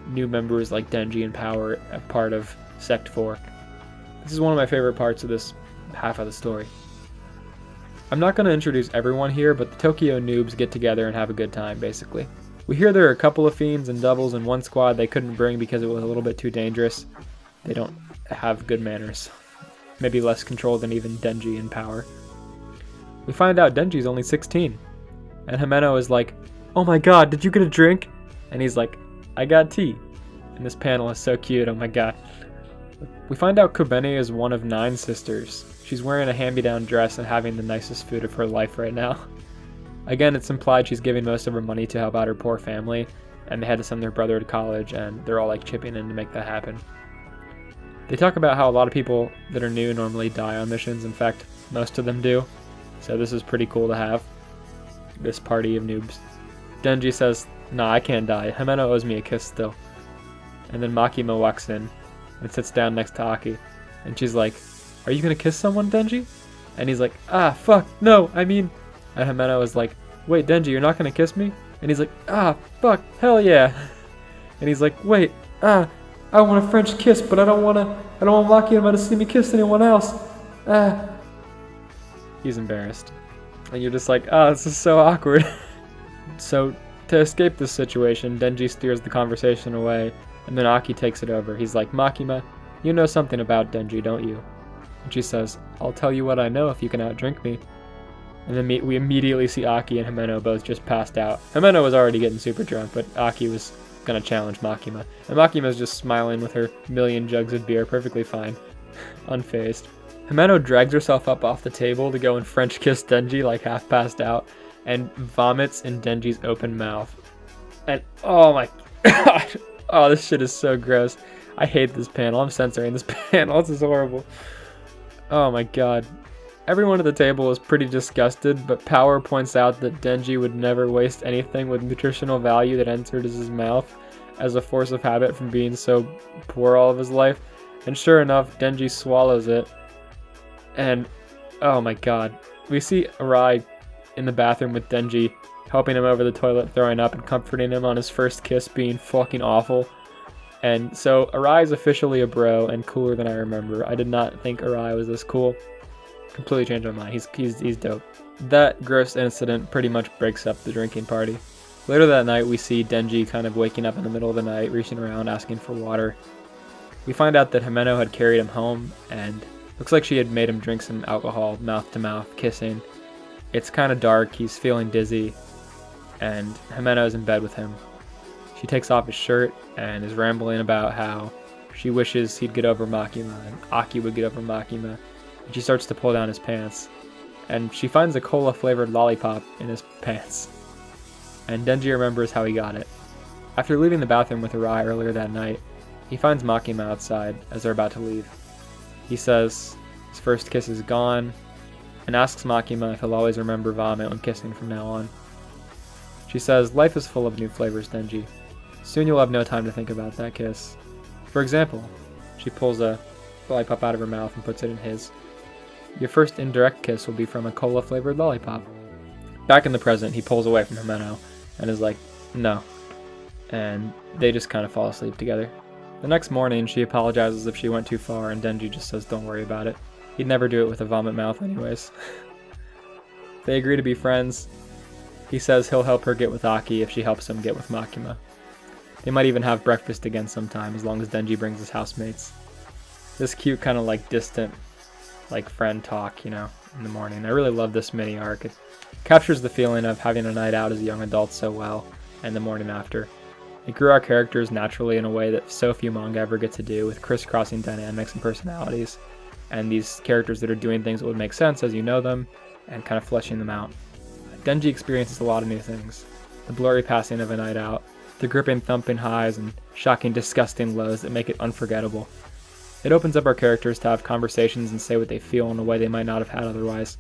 new members like Denji and Power, a part of Sect 4. This is one of my favorite parts of this half of the story. I'm not going to introduce everyone here, but the Tokyo noobs get together and have a good time, basically. We hear there are a couple of fiends and doubles in one squad they couldn't bring because it was a little bit too dangerous. They don't have good manners. Maybe less control than even Denji and Power. We find out Denji's only 16. And Himeno is like, "Oh my god, did you get a drink?" And he's like, "I got tea." And this panel is so cute, oh my god. We find out Kobene is one of 9 sisters. She's wearing a hand-me-down dress and having the nicest food of her life right now. Again, it's implied she's giving most of her money to help out her poor family, and they had to send their brother to college, and they're all like chipping in to make that happen. They talk about how a lot of people that are new normally die on missions. In fact, most of them do. So this is pretty cool to have. This party of noobs. Denji says, "Nah, I can't die. Himeno owes me a kiss still." And then Makima walks in and sits down next to Aki. And she's like, "Are you gonna kiss someone, Denji?" And he's like, "Ah, fuck, no, I mean..." And Himeno is like, "Wait, Denji, you're not gonna kiss me?" And he's like, "Ah, fuck, hell yeah." And he's like, "Wait, I want a French kiss, but I don't want Makima to see me kiss anyone else. He's embarrassed. And you're just like, this is so awkward. So, to escape this situation, Denji steers the conversation away, and then Aki takes it over. He's like, "Makima, you know something about Denji, don't you?" And she says, "I'll tell you what I know if you can outdrink me." And then we immediately see Aki and Himeno both just passed out. Himeno was already getting super drunk, but Aki was gonna challenge Makima. And Makima's just smiling with her million jugs of beer, perfectly fine. Unfazed. Himeno drags herself up off the table to go and French kiss Denji, like half passed out, and vomits in Denji's open mouth. And oh my god! Oh, this shit is so gross. I hate this panel. I'm censoring this panel. This is horrible. Oh my god. Everyone at the table is pretty disgusted, but Power points out that Denji would never waste anything with nutritional value that entered his mouth as a force of habit from being so poor all of his life. And sure enough, Denji swallows it. And oh my god. We see Arai in the bathroom with Denji, helping him over the toilet, throwing up, and comforting him on his first kiss being fucking awful. And so Arai is officially a bro and cooler than I remember. I did not think Arai was this cool. Completely changed my mind. He's dope. That gross incident pretty much breaks up the drinking party. Later that night, we see Denji kind of waking up in the middle of the night, reaching around asking for water. We find out that Himeno had carried him home, and looks like she had made him drink some alcohol, mouth to mouth, kissing. It's kind of dark, he's feeling dizzy, and Himeno's in bed with him. She takes off his shirt and is rambling about how she wishes he'd get over Makima, and Aki would get over Makima. And she starts to pull down his pants, and she finds a cola-flavored lollipop in his pants. And Denji remembers how he got it. After leaving the bathroom with Arai earlier that night, he finds Makima outside as they're about to leave. He says his first kiss is gone, and asks Makima if he'll always remember vomit when kissing from now on. She says, "Life is full of new flavors, Denji. Soon you'll have no time to think about that kiss. For example," she pulls a lollipop out of her mouth and puts it in his. "Your first indirect kiss will be from a cola-flavored lollipop." Back in the present, he pulls away from Himeno and is like, "No." And they just kind of fall asleep together. The next morning, she apologizes if she went too far, and Denji just says don't worry about it. He'd never do it with a vomit mouth anyways. They agree to be friends. He says he'll help her get with Aki if she helps him get with Makima. They might even have breakfast again sometime, as long as Denji brings his housemates. This cute kind of like distant like friend talk, you know, in the morning. I really love this mini arc. It captures the feeling of having a night out as a young adult so well, and the morning after. It grew our characters naturally in a way that so few manga ever get to do, with crisscrossing dynamics and personalities, and these characters that are doing things that would make sense as you know them, and kind of fleshing them out. Denji experiences a lot of new things. The blurry passing of a night out, the gripping thumping highs and shocking disgusting lows that make it unforgettable. It opens up our characters to have conversations and say what they feel in a way they might not have had otherwise.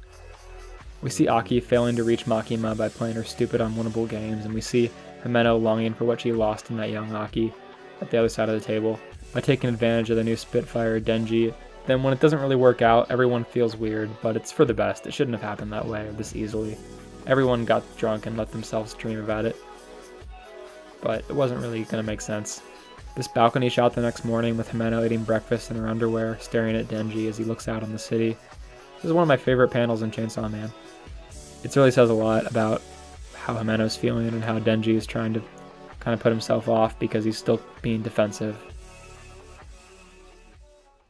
We see Aki failing to reach Makima by playing her stupid unwinnable games, and we see Himeno longing for what she lost in that young Aki at the other side of the table by taking advantage of the new Spitfire Denji. Then when it doesn't really work out, everyone feels weird, but it's for the best. It shouldn't have happened that way or this easily. Everyone got drunk and let themselves dream about it. But it wasn't really going to make sense. This balcony shot the next morning with Himeno eating breakfast in her underwear, staring at Denji as he looks out on the city. This is one of my favorite panels in Chainsaw Man. It really says a lot about how Himeno's feeling and how Denji is trying to kind of put himself off because he's still being defensive.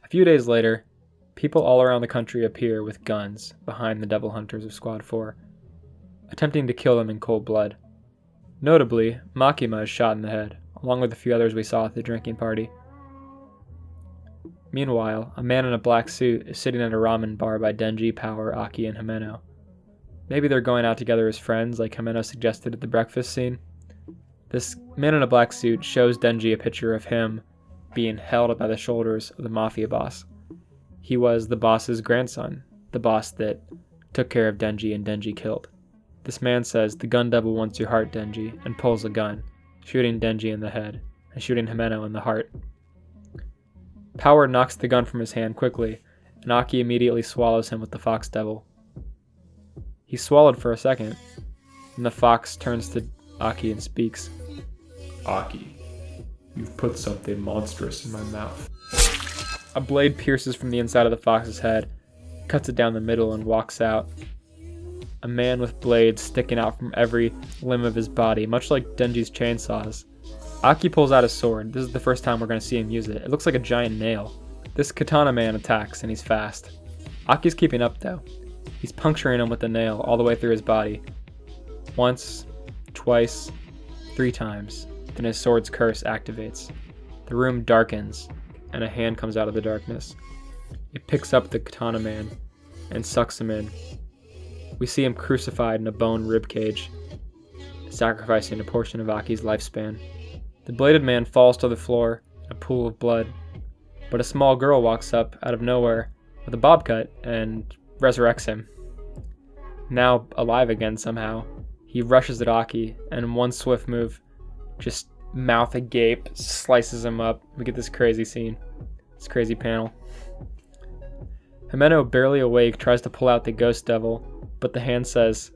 A few days later, people all around the country appear with guns behind the Devil Hunters of Squad 4, attempting to kill them in cold blood. Notably, Makima is shot in the head, along with a few others we saw at the drinking party. Meanwhile, a man in a black suit is sitting at a ramen bar by Denji, Power, Aki, and Himeno. Maybe they're going out together as friends, like Himeno suggested at the breakfast scene. This man in a black suit shows Denji a picture of him being held by the shoulders of the mafia boss. He was the boss's grandson, the boss that took care of Denji and Denji killed. This man says, "The gun devil wants your heart, Denji," and pulls a gun, shooting Denji in the head and shooting Himeno in the heart. Power knocks the gun from his hand quickly, and Aki immediately swallows him with the fox devil. He's swallowed for a second, and the fox turns to Aki and speaks. Aki, you've put something monstrous in my mouth. A blade pierces from the inside of the fox's head, cuts it down the middle, and walks out. A man with blades sticking out from every limb of his body, much like Denji's chainsaws. Aki pulls out his sword. This is the first time we're going to see him use it. It looks like a giant nail. This katana man attacks, and he's fast. Aki's keeping up, though. He's puncturing him with the nail all the way through his body. Once, twice, 3 times. Then his sword's curse activates. The room darkens, and a hand comes out of the darkness. It picks up the katana man and sucks him in. We see him crucified in a bone ribcage, sacrificing a portion of Aki's lifespan. The bladed man falls to the floor in a pool of blood, but a small girl walks up out of nowhere with a bob cut and resurrects him. Now alive again somehow, he rushes at Aki, and in one swift move, just mouth agape, slices him up. We get this crazy scene, this crazy panel. Himeno, barely awake, tries to pull out the ghost devil, but the hand says,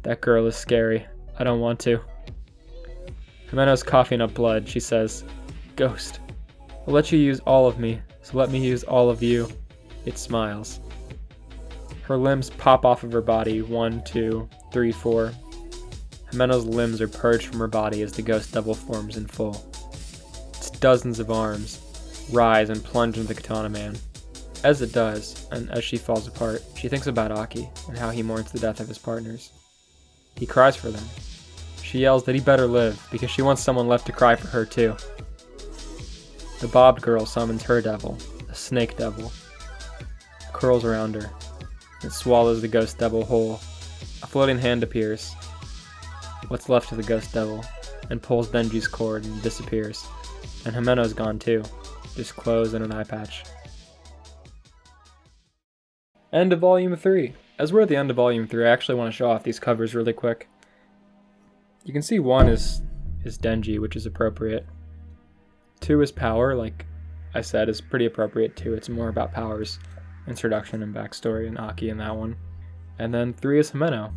"That girl is scary. I don't want to." Himeno's coughing up blood. She says, "Ghost, I'll let you use all of me, so let me use all of you." It smiles. Her limbs pop off of her body. 1, 2, 3, 4. Himeno's limbs are purged from her body as the ghost devil forms in full. Its dozens of arms rise and plunge into the katana man. As it does, and as she falls apart, she thinks about Aki and how he mourns the death of his partners. He cries for them. She yells that he better live because she wants someone left to cry for her too. The bobbed girl summons her devil, a snake devil. It curls around her. It swallows the ghost devil whole. A floating hand appears, what's left of the ghost devil, and pulls Denji's cord and disappears. And Himeno's gone too, just clothes and an eye patch. End of Volume 3. As we're at the end of Volume 3, I actually want to show off these covers really quick. You can see 1 is Denji, which is appropriate. 2 is Power, like I said, is pretty appropriate too. It's more about Power's introduction and backstory and Aki in that one. And then 3 is Himeno.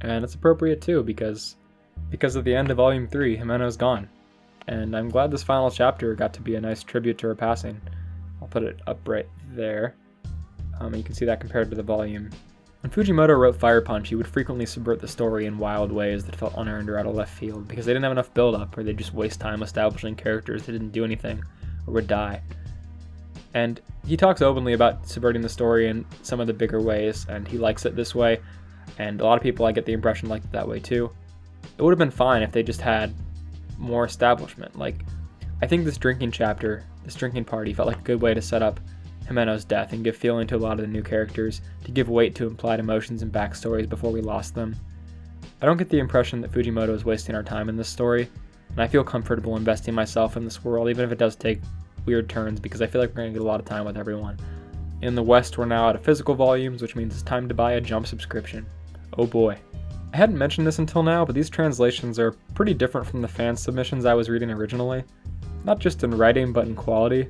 And it's appropriate too, because at the end of Volume 3, Himeno's gone. And I'm glad this final chapter got to be a nice tribute to her passing. I'll put it up right there. You can see that compared to the volume. When Fujimoto wrote Fire Punch, he would frequently subvert the story in wild ways that felt unearned or out of left field, because they didn't have enough build-up, or they'd just waste time establishing characters that didn't do anything, or would die. And he talks openly about subverting the story in some of the bigger ways, and he likes it this way, and a lot of people, I get the impression, liked it that way too. It would have been fine if they just had more establishment. Like, I think this drinking party felt like a good way to set up Himeno's death and give feeling to a lot of the new characters, to give weight to implied emotions and backstories before we lost them. I don't get the impression that Fujimoto is wasting our time in this story, and I feel comfortable investing myself in this world, even if it does take weird turns because I feel like we're going to get a lot of time with everyone. In the West, we're now out of physical volumes, which means it's time to buy a Jump subscription. Oh boy. I hadn't mentioned this until now, but these translations are pretty different from the fan submissions I was reading originally. Not just in writing, but in quality.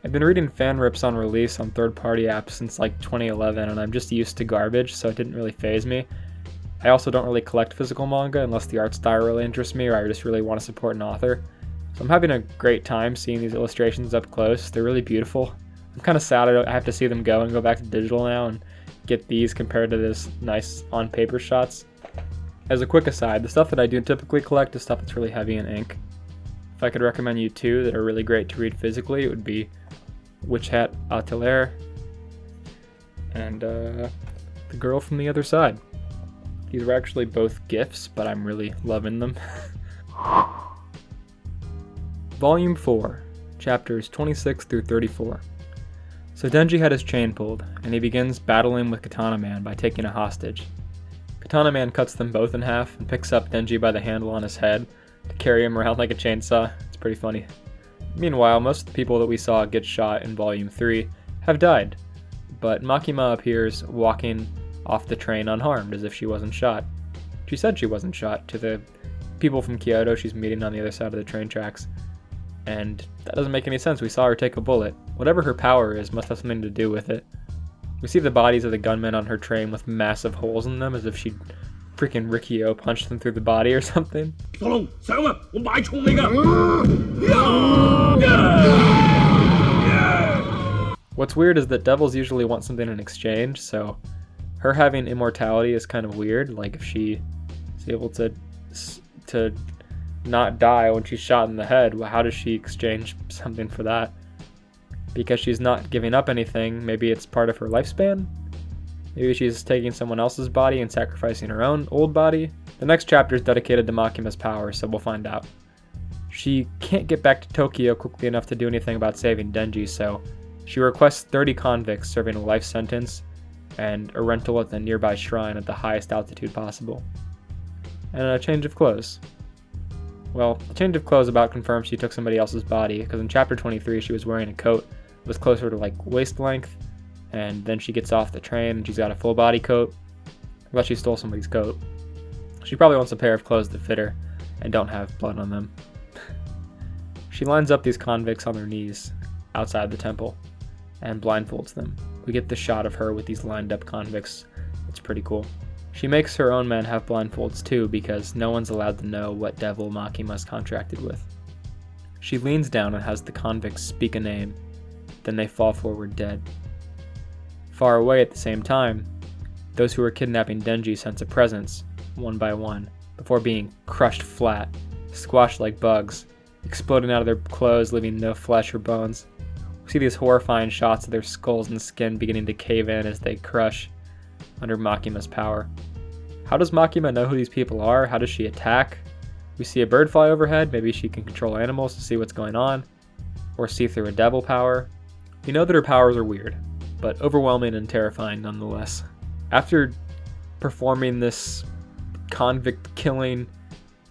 I've been reading fan rips on release on third-party apps since like 2011, and I'm just used to garbage, so it didn't really faze me. I also don't really collect physical manga unless the art style really interests me or I just really want to support an author. So I'm having a great time seeing these illustrations up close. They're really beautiful. I'm kind of sad I have to see them go and go back to digital now and get these compared to this nice on-paper shots. As a quick aside, the stuff that I do typically collect is stuff that's really heavy in ink. If I could recommend you two that are really great to read physically, it would be Witch Hat Atelier and The Girl from the Other Side. These were actually both gifts, but I'm really loving them. Volume 4, chapters 26 through 34. So Denji had his chain pulled, and he begins battling with Katana Man by taking a hostage. Katana Man cuts them both in half and picks up Denji by the handle on his head to carry him around like a chainsaw. It's pretty funny. Meanwhile, most of the people that we saw get shot in Volume 3 have died, but Makima appears walking off the train unharmed as if she wasn't shot. She said she wasn't shot to the people from Kyoto she's meeting on the other side of the train tracks. And that doesn't make any sense. We saw her take a bullet. Whatever her power is must have something to do with it. We see the bodies of the gunmen on her train with massive holes in them as if she freaking Rikio punched them through the body or something. What's weird is that devils usually want something in exchange, so her having immortality is kind of weird. Like if she is able to not die when she's shot in the head, well, how does she exchange something for that? Because she's not giving up anything, maybe it's part of her lifespan? Maybe she's taking someone else's body and sacrificing her own old body? The next chapter is dedicated to Makima's power, so we'll find out. She can't get back to Tokyo quickly enough to do anything about saving Denji, so she requests 30 convicts serving a life sentence and a rental at the nearby shrine at the highest altitude possible. And a change of clothes. Well, the change of clothes about confirms she took somebody else's body, because in chapter 23 she was wearing a coat that was closer to like waist length, and then she gets off the train and she's got a full body coat. Unless she stole somebody's coat. She probably wants a pair of clothes that fit her and don't have blood on them. She lines up these convicts on their knees outside the temple and blindfolds them. We get the shot of her with these lined up convicts. It's pretty cool. She makes her own men have blindfolds too, because no one's allowed to know what devil Makima's contracted with. She leans down and has the convicts speak a name, then they fall forward dead. Far away at the same time, those who are kidnapping Denji sense a presence, one by one, before being crushed flat, squashed like bugs, exploding out of their clothes, leaving no flesh or bones. We see these horrifying shots of their skulls and skin beginning to cave in as they crush under Makima's power. How does Makima know who these people are? How does she attack? We see a bird fly overhead. Maybe she can control animals to see what's going on, or see through a devil power. We know that her powers are weird, but overwhelming and terrifying nonetheless. After performing this convict killing,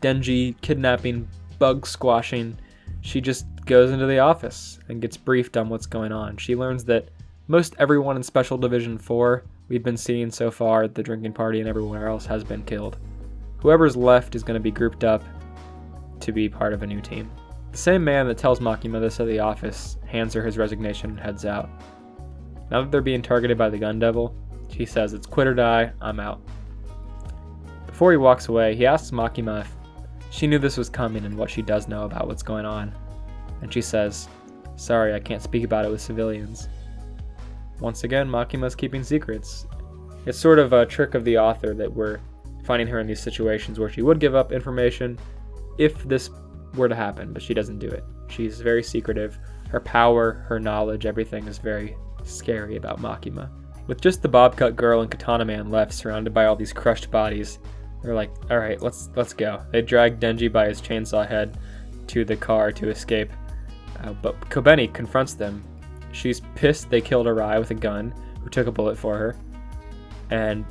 Denji kidnapping, bug squashing, she just goes into the office and gets briefed on what's going on. She learns that most everyone in Special Division 4 we've been seeing so far at the drinking party and everywhere else has been killed. Whoever's left is going to be grouped up to be part of a new team. The same man that tells Makima this at the office hands her his resignation and heads out. Now that they're being targeted by the gun devil, she says, "It's quit or die, I'm out." Before he walks away, he asks Makima if she knew this was coming and what she does know about what's going on. And she says, "Sorry, I can't speak about it with civilians." Once again, Makima's keeping secrets. It's sort of a trick of the author that we're finding her in these situations where she would give up information if this were to happen, but she doesn't do it. She's very secretive. Her power, her knowledge, everything is very scary about Makima. With just the bob cut girl and Katana Man left, surrounded by all these crushed bodies, they're like, "Alright, let's go." They drag Denji by his chainsaw head to the car to escape, but Kobeni confronts them. She's pissed they killed Arai with a gun, who took a bullet for her, and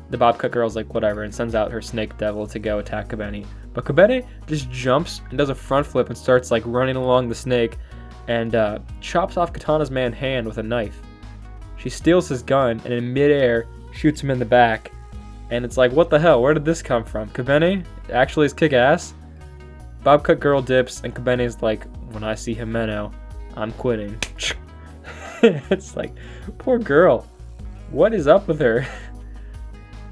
the bob cut girl's like, whatever, and sends out her snake devil to go attack Kobeni. But Kobeni just jumps and does a front flip and starts like running along the snake, and chops off Katana's man's hand with a knife. She steals his gun and in midair shoots him in the back. And it's like, what the hell? Where did this come from? Kabene actually is kick-ass? Bobcut Girl dips, and Kabene's like, when I see Himeno, I'm quitting. It's like, poor girl. What is up with her?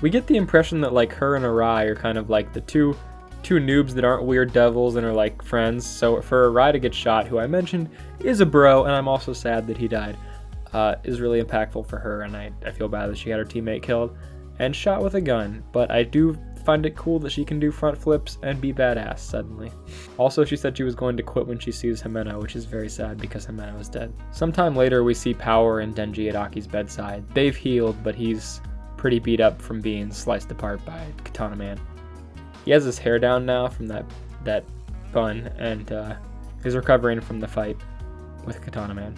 We get the impression that like her and Arai are kind of like the two noobs that aren't weird devils and are like friends. So for Arai to get shot, who I mentioned is a bro, and I'm also sad that he died, is really impactful for her, and I feel bad that she had her teammate killed and shot with a gun. But I do find it cool that she can do front flips and be badass suddenly. Also, she said she was going to quit when she sees Himeno, which is very sad because Himeno is dead. Sometime later, we see Power and Denji at Aki's bedside. They've healed, but he's pretty beat up from being sliced apart by Katana Man. He has his hair down now from that bun, and is recovering from the fight with Katana Man.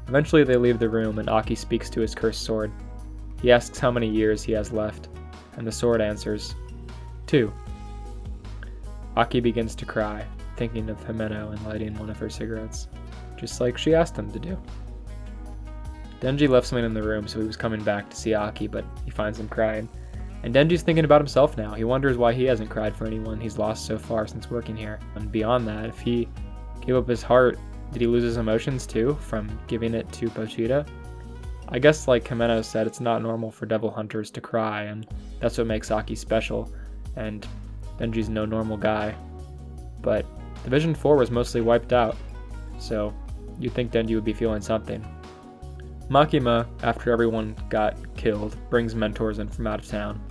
Eventually, they leave the room, and Aki speaks to his cursed sword. He asks how many years he has left, and the sword answers, 2. Aki begins to cry, thinking of Himeno and lighting one of her cigarettes, just like she asked him to do. Denji left something in the room, so he was coming back to see Aki, but he finds him crying. And Denji's thinking about himself now. He wonders why he hasn't cried for anyone he's lost so far since working here. And beyond that, if he gave up his heart, did he lose his emotions too, from giving it to Pochita? I guess like Himeno said, it's not normal for devil hunters to cry, and that's what makes Aki special, and Denji's no normal guy. But Division 4 was mostly wiped out, so you'd think Denji would be feeling something. Makima, after everyone got killed, brings mentors in from out of town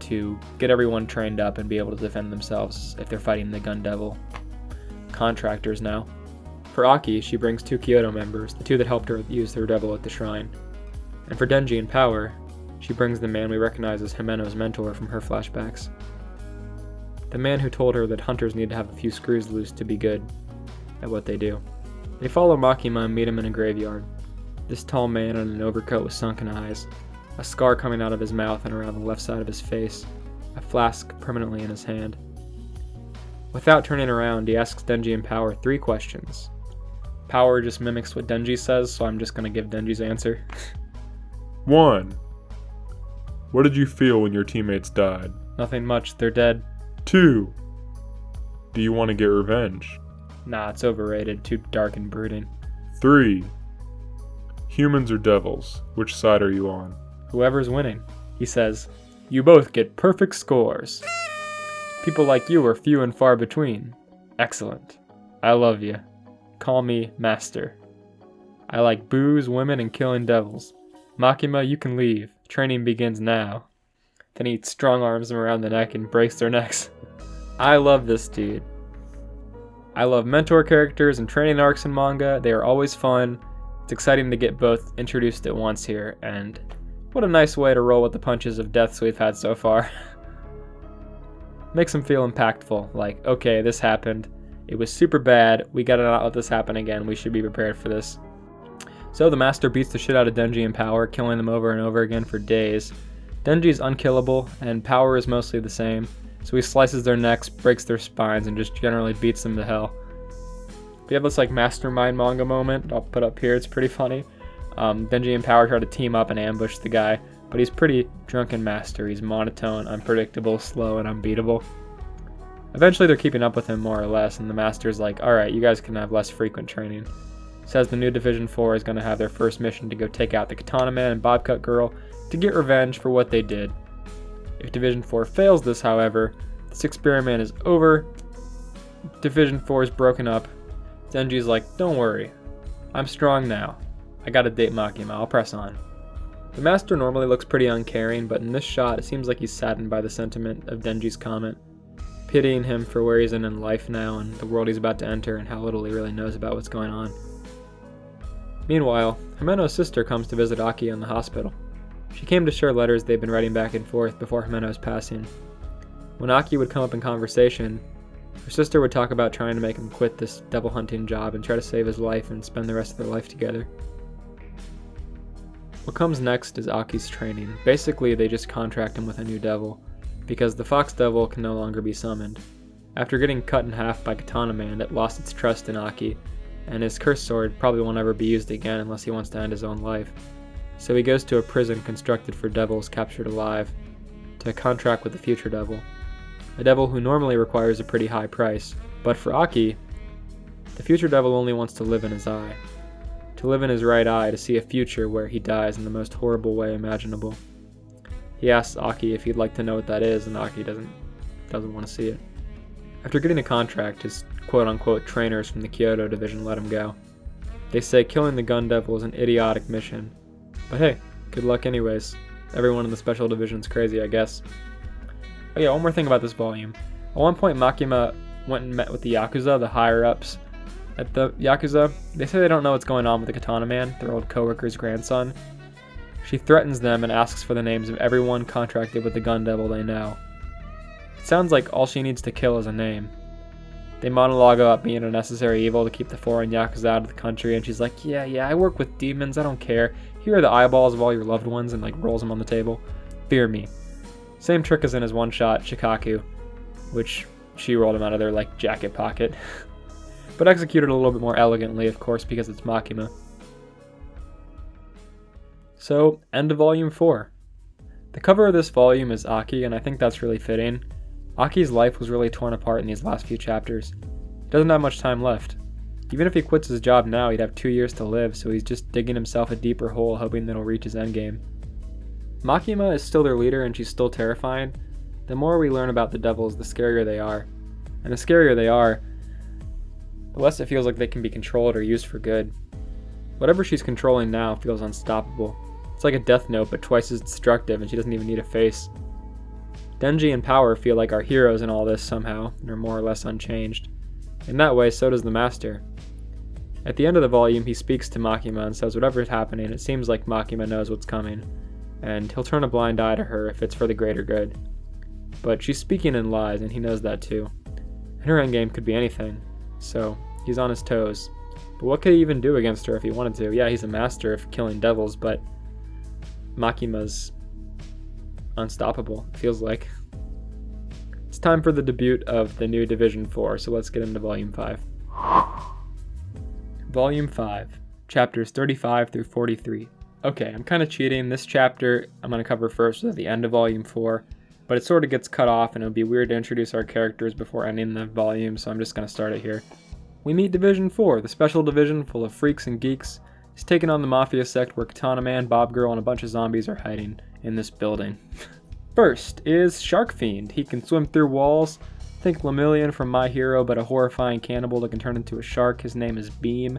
to get everyone trained up and be able to defend themselves if they're fighting the Gun Devil. Contractors now. For Aki, she brings 2 Kyoto members, the 2 that helped her use their devil at the shrine. And for Denji and Power, she brings the man we recognize as Himeno's mentor from her flashbacks. The man who told her that hunters need to have a few screws loose to be good at what they do. They follow Makima and meet him in a graveyard. This tall man in an overcoat with sunken eyes, a scar coming out of his mouth and around the left side of his face, a flask permanently in his hand. Without turning around, he asks Denji and Power 3 questions. Power just mimics what Denji says, so I'm just going to give Denji's answer. 1. What did you feel when your teammates died? Nothing much, they're dead. 2. Do you want to get revenge? Nah, it's overrated, too dark and brooding. 3. Humans or devils? Which side are you on? Whoever's winning. He says, you both get perfect scores. People like you are few and far between. Excellent. I love you. Call me Master. I like booze, women, and killing devils. Makima, you can leave. Training begins now. Then he strong arms them around the neck and breaks their necks. I love this dude. I love mentor characters and training arcs in manga. They are always fun. It's exciting to get both introduced at once here, and what a nice way to roll with the punches of deaths we've had so far. Makes them feel impactful, like, okay, this happened. It was super bad. We gotta not let this happen again. We should be prepared for this. So the Master beats the shit out of Denji and Power, killing them over and over again for days. Denji is unkillable, and Power is mostly the same. So he slices their necks, breaks their spines, and just generally beats them to hell. We have this like mastermind manga moment I'll put up here. It's pretty funny. Denji and Power try to team up and ambush the guy, but he's pretty drunken master. He's monotone, unpredictable, slow, and unbeatable. Eventually they're keeping up with him more or less, and the Master's like, alright, you guys can have less frequent training. Says the new Division 4 is going to have their first mission to go take out the Katana Man and Bobcut Girl to get revenge for what they did. If Division 4 fails this, however, this experiment is over. Division 4 is broken up. Denji's like, don't worry, I'm strong now. I gotta date Makima, I'll press on. The Master normally looks pretty uncaring, but in this shot it seems like he's saddened by the sentiment of Denji's comment, pitying him for where he's in life now and the world he's about to enter and how little he really knows about what's going on. Meanwhile, Himeno's sister comes to visit Aki in the hospital. She came to share letters they'd been writing back and forth before Himeno's passing. When Aki would come up in conversation, her sister would talk about trying to make him quit this devil hunting job and try to save his life and spend the rest of their life together. What comes next is Aki's training. Basically, they just contract him with a new devil, because the Fox Devil can no longer be summoned. After getting cut in half by Katana Man that lost its trust in Aki, and his cursed sword probably won't ever be used again unless he wants to end his own life. So he goes to a prison constructed for devils captured alive to contract with the future devil, a devil who normally requires a pretty high price. But for Aki, the future devil only wants to live in his eye, to live in his right eye, to see a future where he dies in the most horrible way imaginable. He asks Aki if he'd like to know what that is, and Aki doesn't want to see it. After getting a contract, his quote-unquote trainers from the Kyoto division let him go. They say killing the gun devil is an idiotic mission, but hey, good luck anyways. Everyone in the special division's crazy, I guess. Oh yeah, one more thing about this volume. At one point, Makima went and met with the Yakuza, the higher-ups at the Yakuza. They say they don't know what's going on with the Katana Man, their old co-worker's grandson. She threatens them and asks for the names of everyone contracted with the gun devil they know. It sounds like all she needs to kill is a name. They monologue about being a necessary evil to keep the foreign Yakuza out of the country, and she's like, yeah, I work with demons, I don't care. Here are the eyeballs of all your loved ones, and like rolls them on the table. Fear me. Same trick as in his one-shot Shikaku, which she rolled him out of their like jacket pocket. But executed a little bit more elegantly, of course, because it's Makima. So, end of volume 4. The cover of this volume is Aki, and I think that's really fitting. Aki's life was really torn apart in these last few chapters. He doesn't have much time left. Even if he quits his job now, he'd have 2 years to live, so he's just digging himself a deeper hole, hoping that he'll reach his endgame. Makima is still their leader, and she's still terrifying. The more we learn about the devils, the scarier they are. And the scarier they are, the less it feels like they can be controlled or used for good. Whatever she's controlling now feels unstoppable. It's like a death note, but twice as destructive, and she doesn't even need a face. Denji and Power feel like our heroes in all this somehow, and are more or less unchanged. In that way, so does the Master. At the end of the volume, he speaks to Makima and says whatever is happening, it seems like Makima knows what's coming, and he'll turn a blind eye to her if it's for the greater good. But she's speaking in lies, and he knows that too. And her endgame could be anything, so he's on his toes. But what could he even do against her if he wanted to? Yeah, he's a master of killing devils, but Makima's unstoppable, it feels like. It's time for the debut of the new Division 4, so let's get into Volume 5. Volume 5, chapters 35 through 43. Okay, I'm kind of cheating. This chapter I'm going to cover first at the end of Volume 4, but it sort of gets cut off and it would be weird to introduce our characters before ending the volume, so I'm just going to start it here. We meet Division 4, the special division full of freaks and geeks. He's taken on the Mafia sect where Katana Man, Bob Girl, and a bunch of zombies are hiding in this building. First is Shark Fiend. He can swim through walls. Think Lemillion from My Hero, but a horrifying cannibal that can turn into a shark. His name is Beam.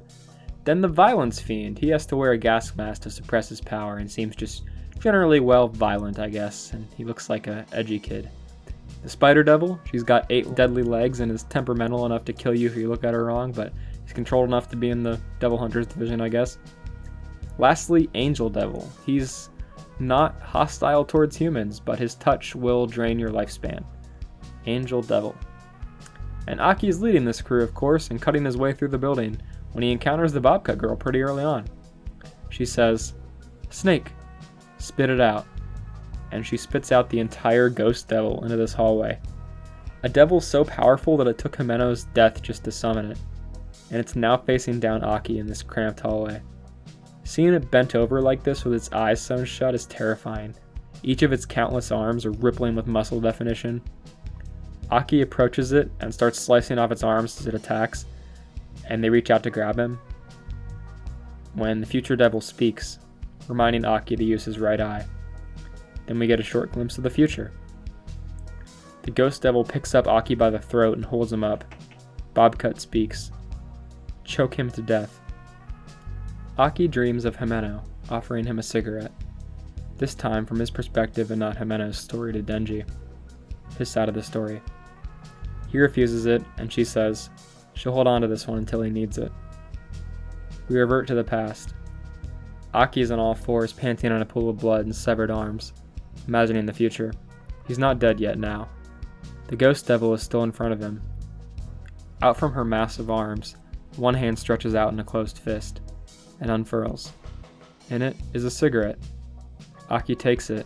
Then the Violence Fiend. He has to wear a gas mask to suppress his power and seems just generally well violent, I guess, and he looks like a edgy kid. The Spider Devil. She's got 8 deadly legs and is temperamental enough to kill you if you look at her wrong, but he's controlled enough to be in the Devil Hunters division, I guess. Lastly, Angel Devil. He's not hostile towards humans, but his touch will drain your lifespan. Angel Devil. And Aki is leading this crew, of course, and cutting his way through the building when he encounters the Bobcat Girl pretty early on. She says, "Snake, spit it out." And she spits out the entire Ghost Devil into this hallway. A devil so powerful that it took Himeno's death just to summon it, and it's now facing down Aki in this cramped hallway. Seeing it bent over like this with its eyes sewn shut is terrifying. Each of its countless arms are rippling with muscle definition. Aki approaches it and starts slicing off its arms as it attacks, and they reach out to grab him, when the future devil speaks, reminding Aki to use his right eye. Then we get a short glimpse of the future. The Ghost Devil picks up Aki by the throat and holds him up. Bobcat speaks. "Choke him to death." Aki dreams of Himeno, offering him a cigarette. This time from his perspective and not Himeno's story to Denji. His side of the story. He refuses it, and she says she'll hold on to this one until he needs it. We revert to the past. Aki is on all fours, panting on a pool of blood and severed arms, imagining the future. He's not dead yet now. The Ghost Devil is still in front of him. Out from her massive arms, one hand stretches out in a closed fist and unfurls. In it is a cigarette. Aki takes it,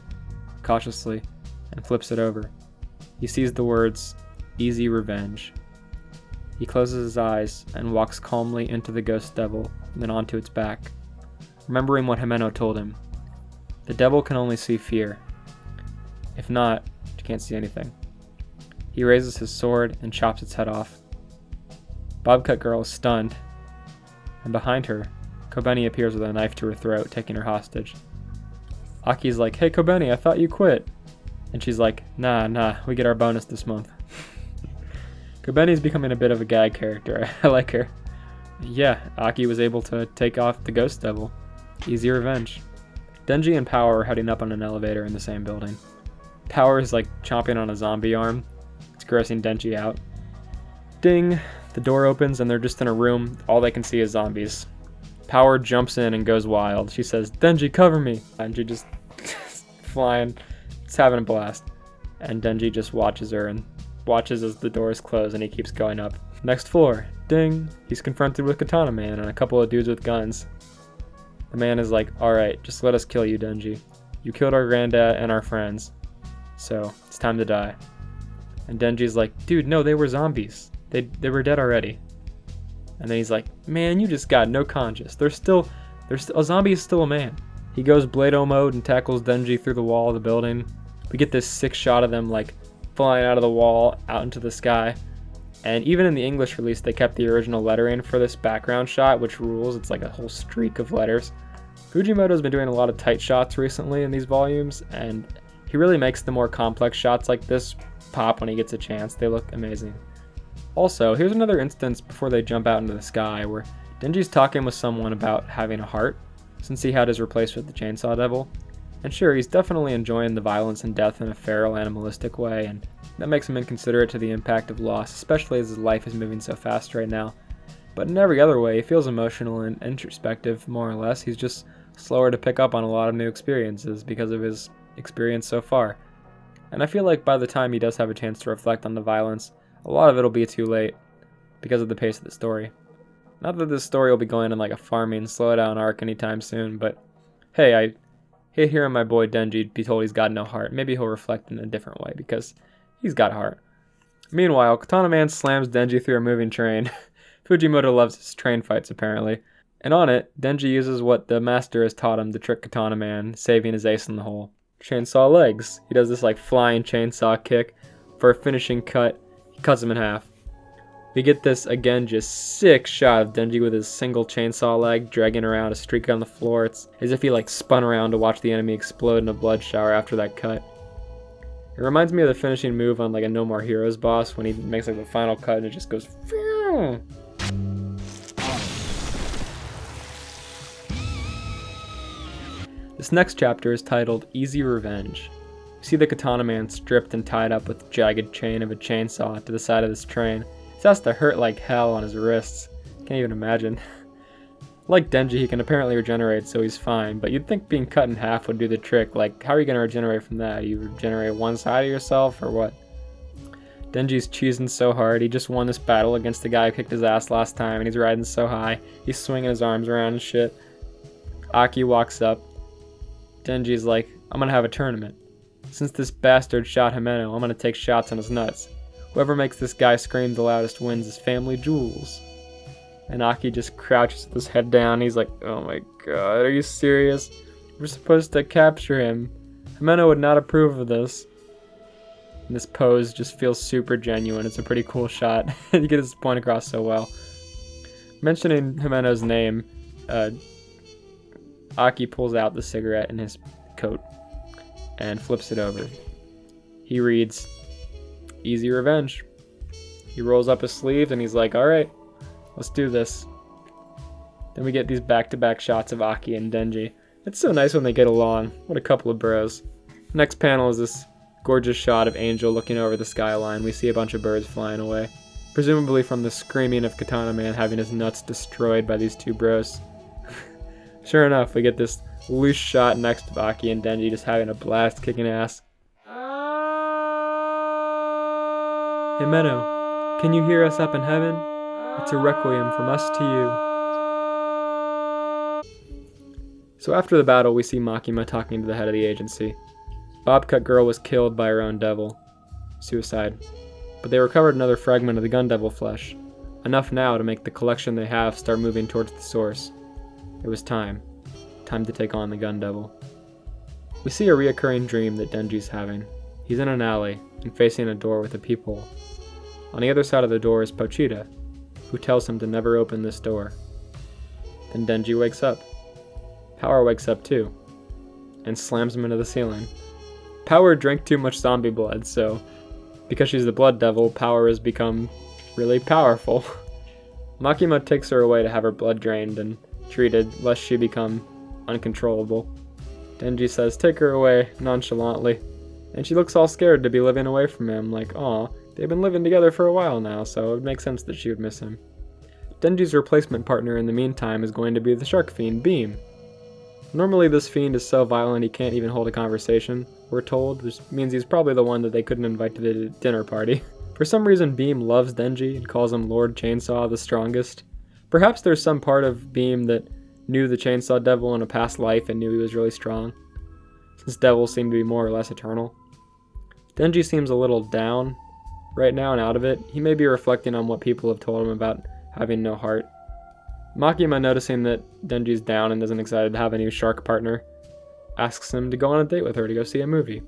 cautiously, and flips it over. He sees the words, "Easy Revenge." He closes his eyes and walks calmly into the ghost devil, and then onto its back, remembering what Himeno told him. The devil can only see fear. If not, it can't see anything. He raises his sword and chops its head off. Bobcut Girl is stunned, and behind her, Kobeni appears with a knife to her throat, taking her hostage. Aki's like, "Hey Kobeni, I thought you quit." And she's like, Nah, we get our bonus this month. Kobeni's becoming a bit of a gag character. I like her. Yeah, Aki was able to take off the ghost devil. Easy revenge. Denji and Power are heading up on an elevator in the same building. Power is like chomping on a zombie arm. It's grossing Denji out. Ding! The door opens and they're just in a room. All they can see is zombies. Power jumps in and goes wild. She says, "Denji, cover me!" And she just flying. It's having a blast. And Denji just watches her and watches as the doors close and he keeps going up. Next floor. Ding! He's confronted with Katana Man and a couple of dudes with guns. The man is like, "Alright, just let us kill you, Denji. You killed our granddad and our friends. So, it's time to die." And Denji's like, "Dude, no, they were zombies. They were dead already." And then he's like, "Man, you just got no conscience. A zombie is still a man." He goes Blade-O mode and tackles Denji through the wall of the building. We get this sick shot of them like flying out of the wall out into the sky. And even in the English release, they kept the original lettering for this background shot, which rules. It's like a whole streak of letters. Fujimoto's been doing a lot of tight shots recently in these volumes, and he really makes the more complex shots like this pop when he gets a chance. They look amazing. Also, here's another instance before they jump out into the sky where Denji's talking with someone about having a heart, since he had his replaced with the Chainsaw Devil. And sure, he's definitely enjoying the violence and death in a feral, animalistic way, and that makes him inconsiderate to the impact of loss, especially as his life is moving so fast right now. But in every other way, he feels emotional and introspective, more or less. He's just slower to pick up on a lot of new experiences because of his experience so far. And I feel like by the time he does have a chance to reflect on the violence, a lot of it'll be too late because of the pace of the story. Not that this story will be going in like a farming slowdown arc anytime soon, but hey, I hate hearing my boy Denji be told he's got no heart. Maybe he'll reflect in a different way because he's got heart. Meanwhile, Katana Man slams Denji through a moving train. Fujimoto loves his train fights apparently. And on it, Denji uses what the master has taught him to trick Katana Man, saving his ace in the hole. Chainsaw legs. He does this like flying chainsaw kick. For a finishing cut, he cuts him in half. We get this, again, just sick shot of Denji with his single chainsaw leg dragging around a streak on the floor. It's as if he like spun around to watch the enemy explode in a blood shower after that cut. It reminds me of the finishing move on like a No More Heroes boss when he makes like the final cut and it just goes phew. This next chapter is titled Easy Revenge. We see the Katana Man stripped and tied up with the jagged chain of a chainsaw to the side of this train. This has to hurt like hell on his wrists. Can't even imagine. Like Denji, he can apparently regenerate, so he's fine, but you'd think being cut in half would do the trick. Like, how are you going to regenerate from that? You regenerate one side of yourself, or what? Denji's cheesing so hard. He just won this battle against the guy who kicked his ass last time, and he's riding so high. He's swinging his arms around and shit. Aki walks up. Denji's like, "I'm going to have a tournament. Since this bastard shot Himeno, I'm going to take shots on his nuts. Whoever makes this guy scream the loudest wins his family jewels." And Aki just crouches with his head down. He's like, "Oh my god, are you serious? We're supposed to capture him. Himeno would not approve of this." And this pose just feels super genuine. It's a pretty cool shot. You get his point across so well. Mentioning Himeno's name, Aki pulls out the cigarette in his coat and flips it over. He reads, "Easy Revenge." He rolls up his sleeve and he's like, "Alright, let's do this." Then we get these back-to-back shots of Aki and Denji. It's so nice when they get along. What a couple of bros. Next panel is this gorgeous shot of Angel looking over the skyline. We see a bunch of birds flying away, presumably from the screaming of Katana Man having his nuts destroyed by these two bros. Sure enough, we get this loose shot next to Aki and Denji just having a blast kicking ass. "Himeno, can you hear us up in heaven? It's a requiem from us to you." So after the battle, we see Makima talking to the head of the agency. Bobcut Girl was killed by her own devil. Suicide. But they recovered another fragment of the gun devil flesh. enough now to make the collection they have start moving towards the source. It was time to take on the gun devil. We see a reoccurring dream that Denji's having. He's in an alley and facing a door with a peephole. On the other side of the door is Pochita, who tells him to never open this door. Then Denji wakes up. Power wakes up too, and slams him into the ceiling. Power drank too much zombie blood, so because she's the blood devil, Power has become really powerful. Makima takes her away to have her blood drained and treated, lest she become uncontrollable. Denji says, "Take her away," nonchalantly, and she looks all scared to be living away from him, like, aw, they've been living together for a while now, so it would make sense that she would miss him. Denji's replacement partner in the meantime is going to be the shark fiend, Beam. Normally this fiend is so violent he can't even hold a conversation, we're told, which means he's probably the one that they couldn't invite to the dinner party. For some reason Beam loves Denji and calls him Lord Chainsaw the strongest. Perhaps there's some part of Beam that knew the Chainsaw Devil in a past life and knew he was really strong, since devils seem to be more or less eternal. Denji seems a little down right now and out of it. He may be reflecting on what people have told him about having no heart. Makima, noticing that Denji's down and isn't excited to have a new shark partner, asks him to go on a date with her to go see a movie.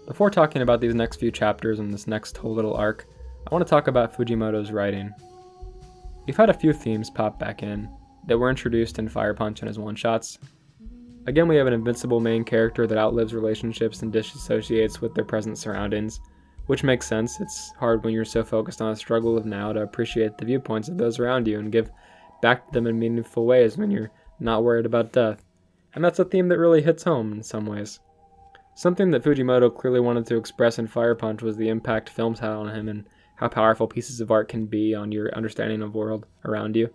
Before talking about these next few chapters and this next whole little arc, I want to talk about Fujimoto's writing. We've had a few themes pop back in that were introduced in Fire Punch and his one-shots. Again, we have an invincible main character that outlives relationships and disassociates with their present surroundings, which makes sense. It's hard when you're so focused on a struggle of now to appreciate the viewpoints of those around you and give back to them in meaningful ways when you're not worried about death. And that's a theme that really hits home in some ways. Something that Fujimoto clearly wanted to express in Fire Punch was the impact films had on him and how powerful pieces of art can be on your understanding of the world around you.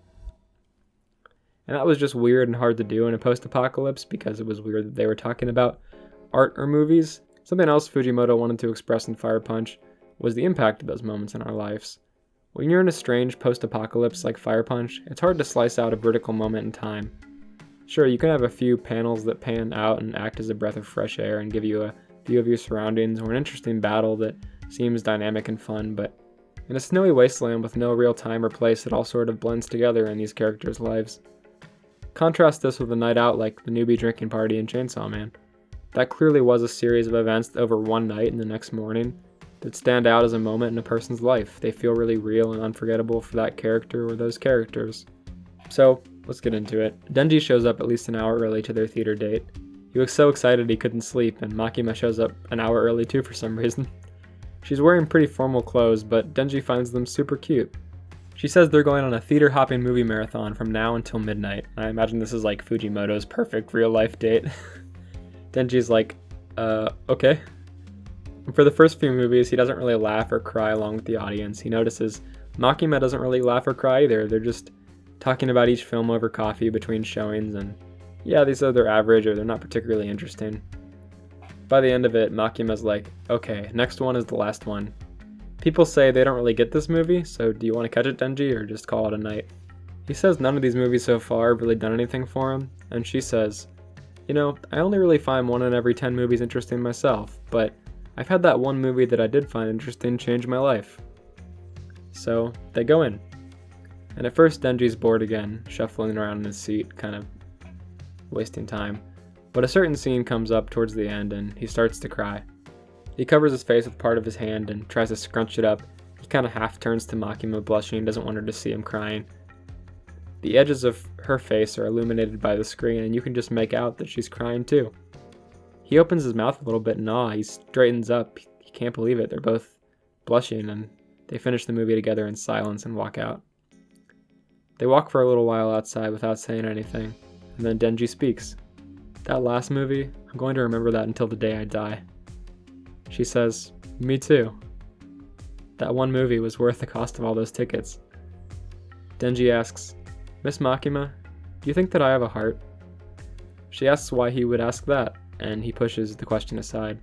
And that was just weird and hard to do in a post-apocalypse because it was weird that they were talking about art or movies. Something else Fujimoto wanted to express in Fire Punch was the impact of those moments in our lives. When you're in a strange post-apocalypse like Fire Punch, it's hard to slice out a vertical moment in time. Sure, you can have a few panels that pan out and act as a breath of fresh air and give you a view of your surroundings or an interesting battle that seems dynamic and fun, but in a snowy wasteland with no real time or place, it all sort of blends together in these characters' lives. Contrast this with a night out like the newbie drinking party in Chainsaw Man. That clearly was a series of events over one night and the next morning that stand out as a moment in a person's life. They feel really real and unforgettable for that character or those characters. So, let's get into it. Denji shows up at least an hour early to their theater date. He was so excited he couldn't sleep, and Makima shows up an hour early too for some reason. She's wearing pretty formal clothes, but Denji finds them super cute. She says they're going on a theater-hopping movie marathon from now until midnight. I imagine this is like Fujimoto's perfect real-life date. Denji's like, okay. For the first few movies, he doesn't really laugh or cry along with the audience. He notices Makima doesn't really laugh or cry either. They're just talking about each film over coffee between showings, and yeah, these are their average or they're not particularly interesting. By the end of it, Makima's like, okay, next one is the last one. People say they don't really get this movie, so do you want to catch it, Denji, or just call it a night? He says none of these movies so far have really done anything for him, and she says, you know, I only really find 1 in every 10 movies interesting myself, but I've had that one movie that I did find interesting change my life. So, they go in. And at first Denji's bored again, shuffling around in his seat, kind of wasting time. But a certain scene comes up towards the end and he starts to cry. He covers his face with part of his hand and tries to scrunch it up. He kind of half turns to Makima, blushing, doesn't want her to see him crying. The edges of her face are illuminated by the screen and you can just make out that she's crying too. He opens his mouth a little bit in awe. He straightens up. He can't believe it. They're both blushing and they finish the movie together in silence and walk out. They walk for a little while outside without saying anything, and then Denji speaks. That last movie, I'm going to remember that until the day I die. She says, me too. That one movie was worth the cost of all those tickets. Denji asks, Miss Makima, do you think that I have a heart? She asks why he would ask that, and he pushes the question aside.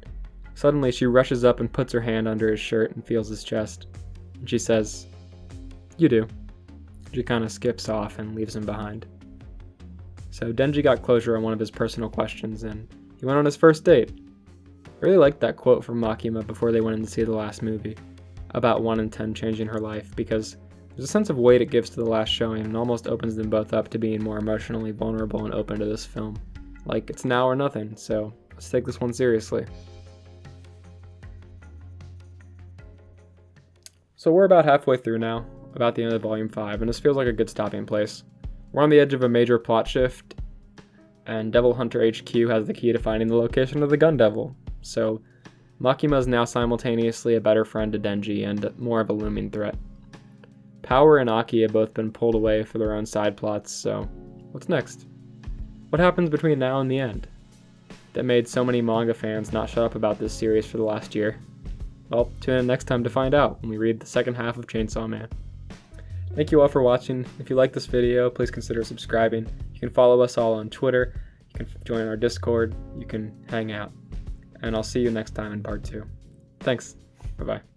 Suddenly she rushes up and puts her hand under his shirt and feels his chest. And she says, you do. She kind of skips off and leaves him behind. So Denji got closure on one of his personal questions and he went on his first date. I really liked that quote from Makima before they went in to see the last movie about 1 in 10 changing her life, because There's a sense of weight it gives to the last showing and almost opens them both up to being more emotionally vulnerable and open to this film. Like, it's now or nothing, so let's take this one seriously. So we're about halfway through now, about the end of Volume 5, and this feels like a good stopping place. We're on the edge of a major plot shift, and Devil Hunter HQ has the key to finding the location of the Gun Devil, so Makima is now simultaneously a better friend to Denji and more of a looming threat. Power and Aki have both been pulled away for their own side plots, so what's next? What happens between now and the end that made so many manga fans not shut up about this series for the last year? Well, tune in next time to find out when we read the second half of Chainsaw Man. Thank you all for watching. If you like this video, please consider subscribing. You can follow us all on Twitter, you can join our Discord, you can hang out. And I'll see you next time in part 2. Thanks. Bye-bye.